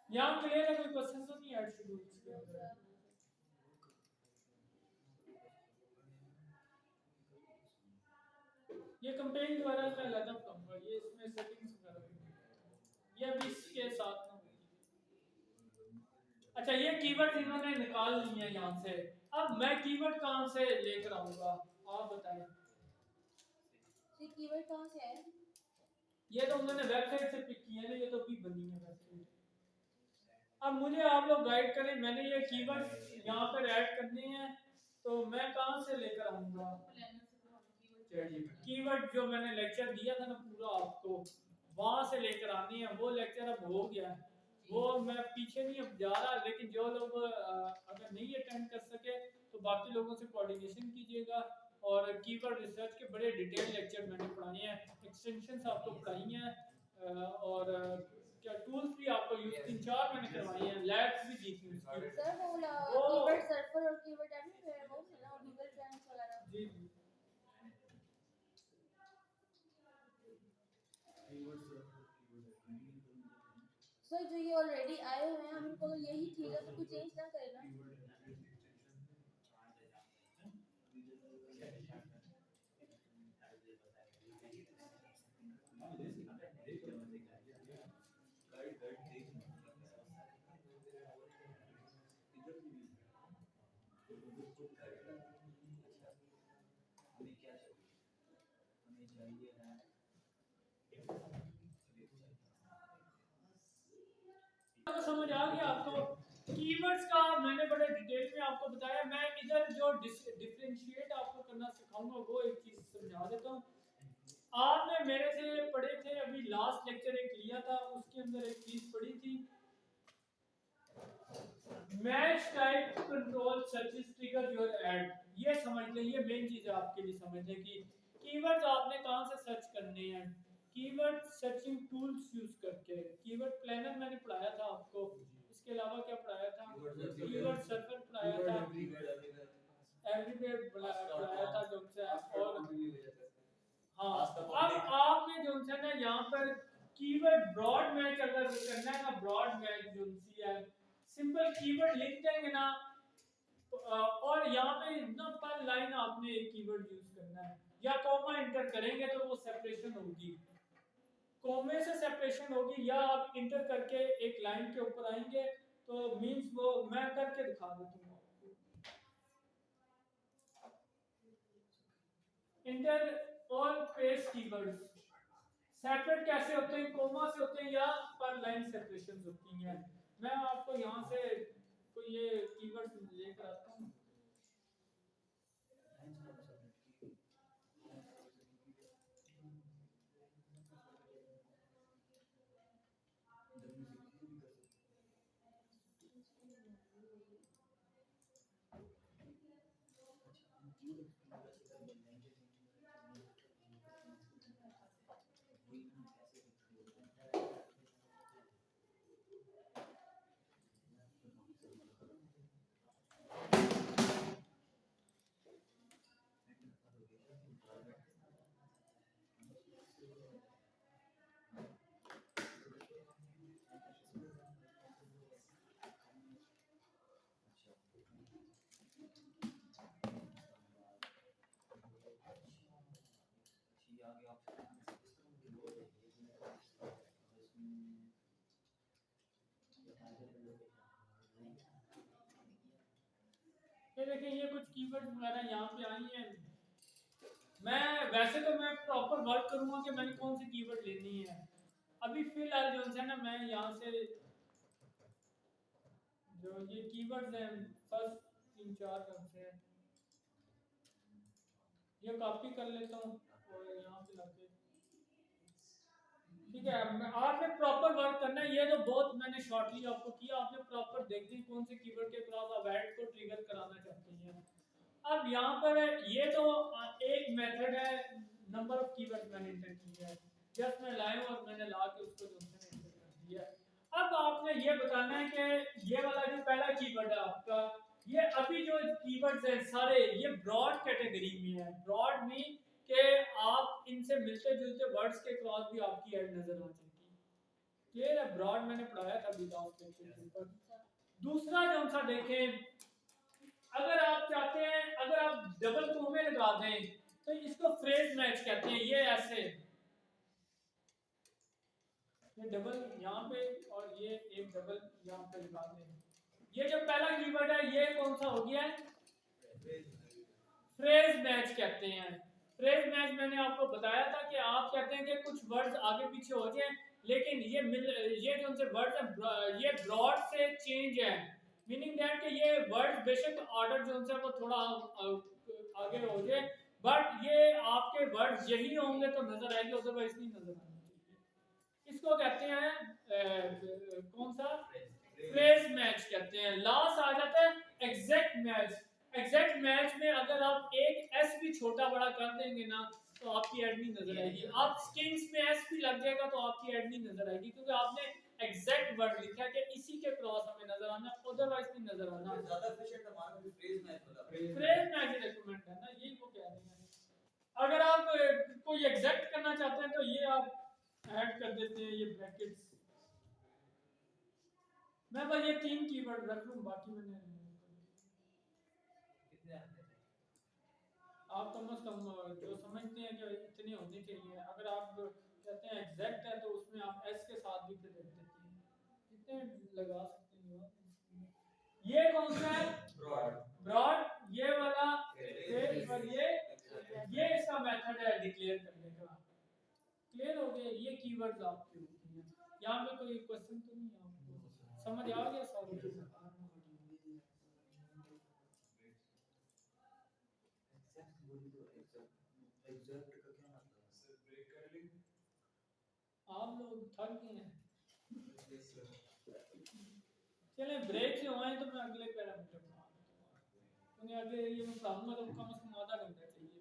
यहाँ क्लियर है, कोई क्वेश्चन तो नहीं ऐड शेड्यूल के अंदर? ये कंपेन वगैरह का अलग कहूँगा, ये इसमें सेटिंग्स वगैरह ये अभी इसके साथ में होगी। अच्छा, ये कीवर्ड इन्होंने निकाल लिए हैं यहाँ से। अब मैं कीवर्ड कहाँ से लेकर आऊँगा आप बताएं। ये कीवर्ड कहाँ से है? ये तो उन्होंने वेबसाइट से पिक किया है ना, ये तो अभी बनी है वेबसाइट। अब मुझे आप लोग गाइड करें, मैंने ये कीवर्ड यहाँ पर ऐड करने हैं तो मैं कहाँ से लेकर आऊँगा? कीवर्ड जो मैंने लेक्चर दिया था ना पूरा आपको, वहां से लेकर आनी है। वो लेक्चर अब हो गया है, वो मैं पीछे नहीं अब जा रहा, लेकिन जो लोग अगर नहीं अटेंड कर सके तो बाकी लोगों से कोऑर्डिनेशन कीजिएगा। और कीवर्ड रिसर्च के बड़े डिटेल लेक्चर मैंने पढ़ाए हैं, एक्सटेंशंस आपको पढ़ाई हैं और क्या टूल्स भी आपको यूज 3-4 मैंने करवाए हैं, लैब्स भी दी थी उसकी। सर वो कीवर्ड सर्फर और कीवर्ड एवरीवेयर वो है ना, गूगल ट्रेंड्स वगैरह। जी जी। सर जो ये ऑलरेडी आए हुए हैं हम इनको तो यही ठीक है तो कुछ चेंज ना करें ना। तो समझ आ गया आपको? कीवर्ड्स का मैंने बड़े डिटेल में आपको बताया। मैं इधर जो डिफरेंशिएट आपको करना सिखाऊंगा वो एक चीज समझा देता हूँ। आपने मेरे से पढ़े थे अभी लास्ट लेक्चर एक लिया था, उसके अंदर एक चीज पढ़ी थी, match type control searches trigger your add. ये समझ लें, ये मेन चीज है आपके लिए समझने की। कीवर्ड्स आपने कहां से सर्च करने हैं? कीवर्ड सर्चिंग टूल्स यूज करके। कीवर्ड प्लानर मैंने पढ़ाया था आपको, इसके अलावा क्या पढ़ाया था? कीवर्ड सर्वर पढ़ाया था, एवरीवेयर पढ़ाया था जो से। और हाँ, अब आपने जो है ना यहाँ पर कीवर्ड ब्रॉड मैच अगर करना है ना, ब्रॉड मैच जो है सिंपल कीवर्ड लिख देंगे ना और यहाँ पे ना पर लाइन आपने एक कीवर्ड यूज करना है, या कॉमा इंटर करेंगे तो वो सेपरेशन होगी, कॉमे से सेपरेशन होगी, या आप इंटर करके एक लाइन के ऊपर आएंगे तो मींस वो मैं करके दिखा देता हूँ आपको। Inter all page keywords separate कैसे होते हैं? कोमा से होते हैं या पर लाइन सेपरेशन होती हैं। मैं आपको यहाँ से कोई ये कीवर्ड्स लेकर आता हूँ। ये देखिए ये कुछ कीवर्ड्स वगैरह यहाँ पे आई हैं। वैसे तो मैं प्रॉपर वर्क करूंगा कि मैंने कौन सी कीवर्ड लेनी है। अभी फिलहाल जो है ना मैं यहाँ से जो ये कीवर्ड्स हैं फर्स्ट 3-4 करते हैं, ये कॉपी कर लेता हूँ और यहाँ पे लाके ठीक है। आपने प्रॉपर वर्क करना है। ये तो बहुत मैंने शॉर्टली आपको किया, आपने प्रॉपर देखनी कौन से कीवर्ड के क्रॉस आप ऐड को ट्रिगर कराना चाहते हैं। अब यहाँ पर ये तो एक मेथड है, नंबर ऑफ कीवर्ड मैंने एंटर किया है, जस्ट मैं लाया और मैंने ला के उसको जो है एंटर कर दिया। अब आपने ये बताना है कि ये वाला जो पहला कीवर्ड है आपका, ये अभी जो कीवर्ड्स हैं सारे ये ब्रॉड कैटेगरी में है। ब्रॉड मीन कि आप इनसे मिलते जुलते वर्ड्स के क्रॉस भी आपकी ऐड नजर आ जाएगी। क्लियर है? ब्रॉड मैंने पढ़ाया था विदाउट लेक्चर के ऊपर। दूसरा जो सा देखें, अगर आप चाहते हैं अगर आप डबल कोमे लगा दें तो इसको फ्रेज मैच कहते हैं। ये ऐसे ये डबल यहाँ पे और ये एक डबल यहाँ पे लगा दें। ये जो पहला कीवर्ड है ये कौन सा हो गया? फ्रेज मैच कहते हैं। फ्रेज मैच मैंने आपको बताया था कि आप कहते हैं कि कुछ वर्ड्स आगे पीछे हो जाएं, लेकिन ये जो उनसे वर्ड्स हैं ये ब्रॉड से चेंज है, मीनिंग दैट कि ये वर्ड बेशक ऑर्डर जो उनसे वो थोड़ा आगे हो जाए, बट ये आपके वर्ड्स यही होंगे तो नजर आएगी, अदरवाइज नहीं नजर आएगी। इसको कहते हैं कौन सा? फ्रेज मैच कहते हैं। लास्ट आ जाता है एग्जैक्ट मैच। एग्जैक्ट मैच में अगर आप एक एस भी छोटा बड़ा कर देंगे ना तो आपकी ऐड नहीं नजर आएगी। आप स्ट्रिंग्स में एस भी लग जाएगा तो आपकी ऐड नहीं नजर आएगी, क्योंकि आपने एग्जैक्ट वर्ड लिखा है कि इसी के क्रॉस हमें नजर आना, अदरवाइज नहीं नजर आना। ज्यादा एफिशिएंट हमारा भी फ्रेज मैच वाला फ्रेज मैच रिकमेंड है ना, यही वो कह रहे हैं। अगर आप कोई एग्जैक्ट करना चाहते हैं तो ये आप ऐड कर देते हैं ये ब्रैकेट्स। मैं बस ये 3 कीवर्ड रख लूं, बाकी मैंने आप कम से कम जो समझते हैं कि इतने होने चाहिए। अगर आप कहते हैं एग्जैक्ट है तो उसमें आप एस के साथ भी फिर देते हैं, कितने लगा सकते हैं। ये कौन सा है? ब्रॉड। ये वाला और ये इसका मेथड है डिक्लेयर करने का। क्लियर हो गया? ये कीवर्ड्स आपके होते हैं। यहाँ पे कोई क्वेश्चन तो नहीं है? आपको समझ आ गया सारा चीज? आप लोग थक गए हैं? चले ब्रेक से हुए तो मैं अगले पैरामीटर बना दूंगा, क्योंकि अगले ये मैं पढ़ाऊंगा तो कम से कम आधा घंटा चाहिए।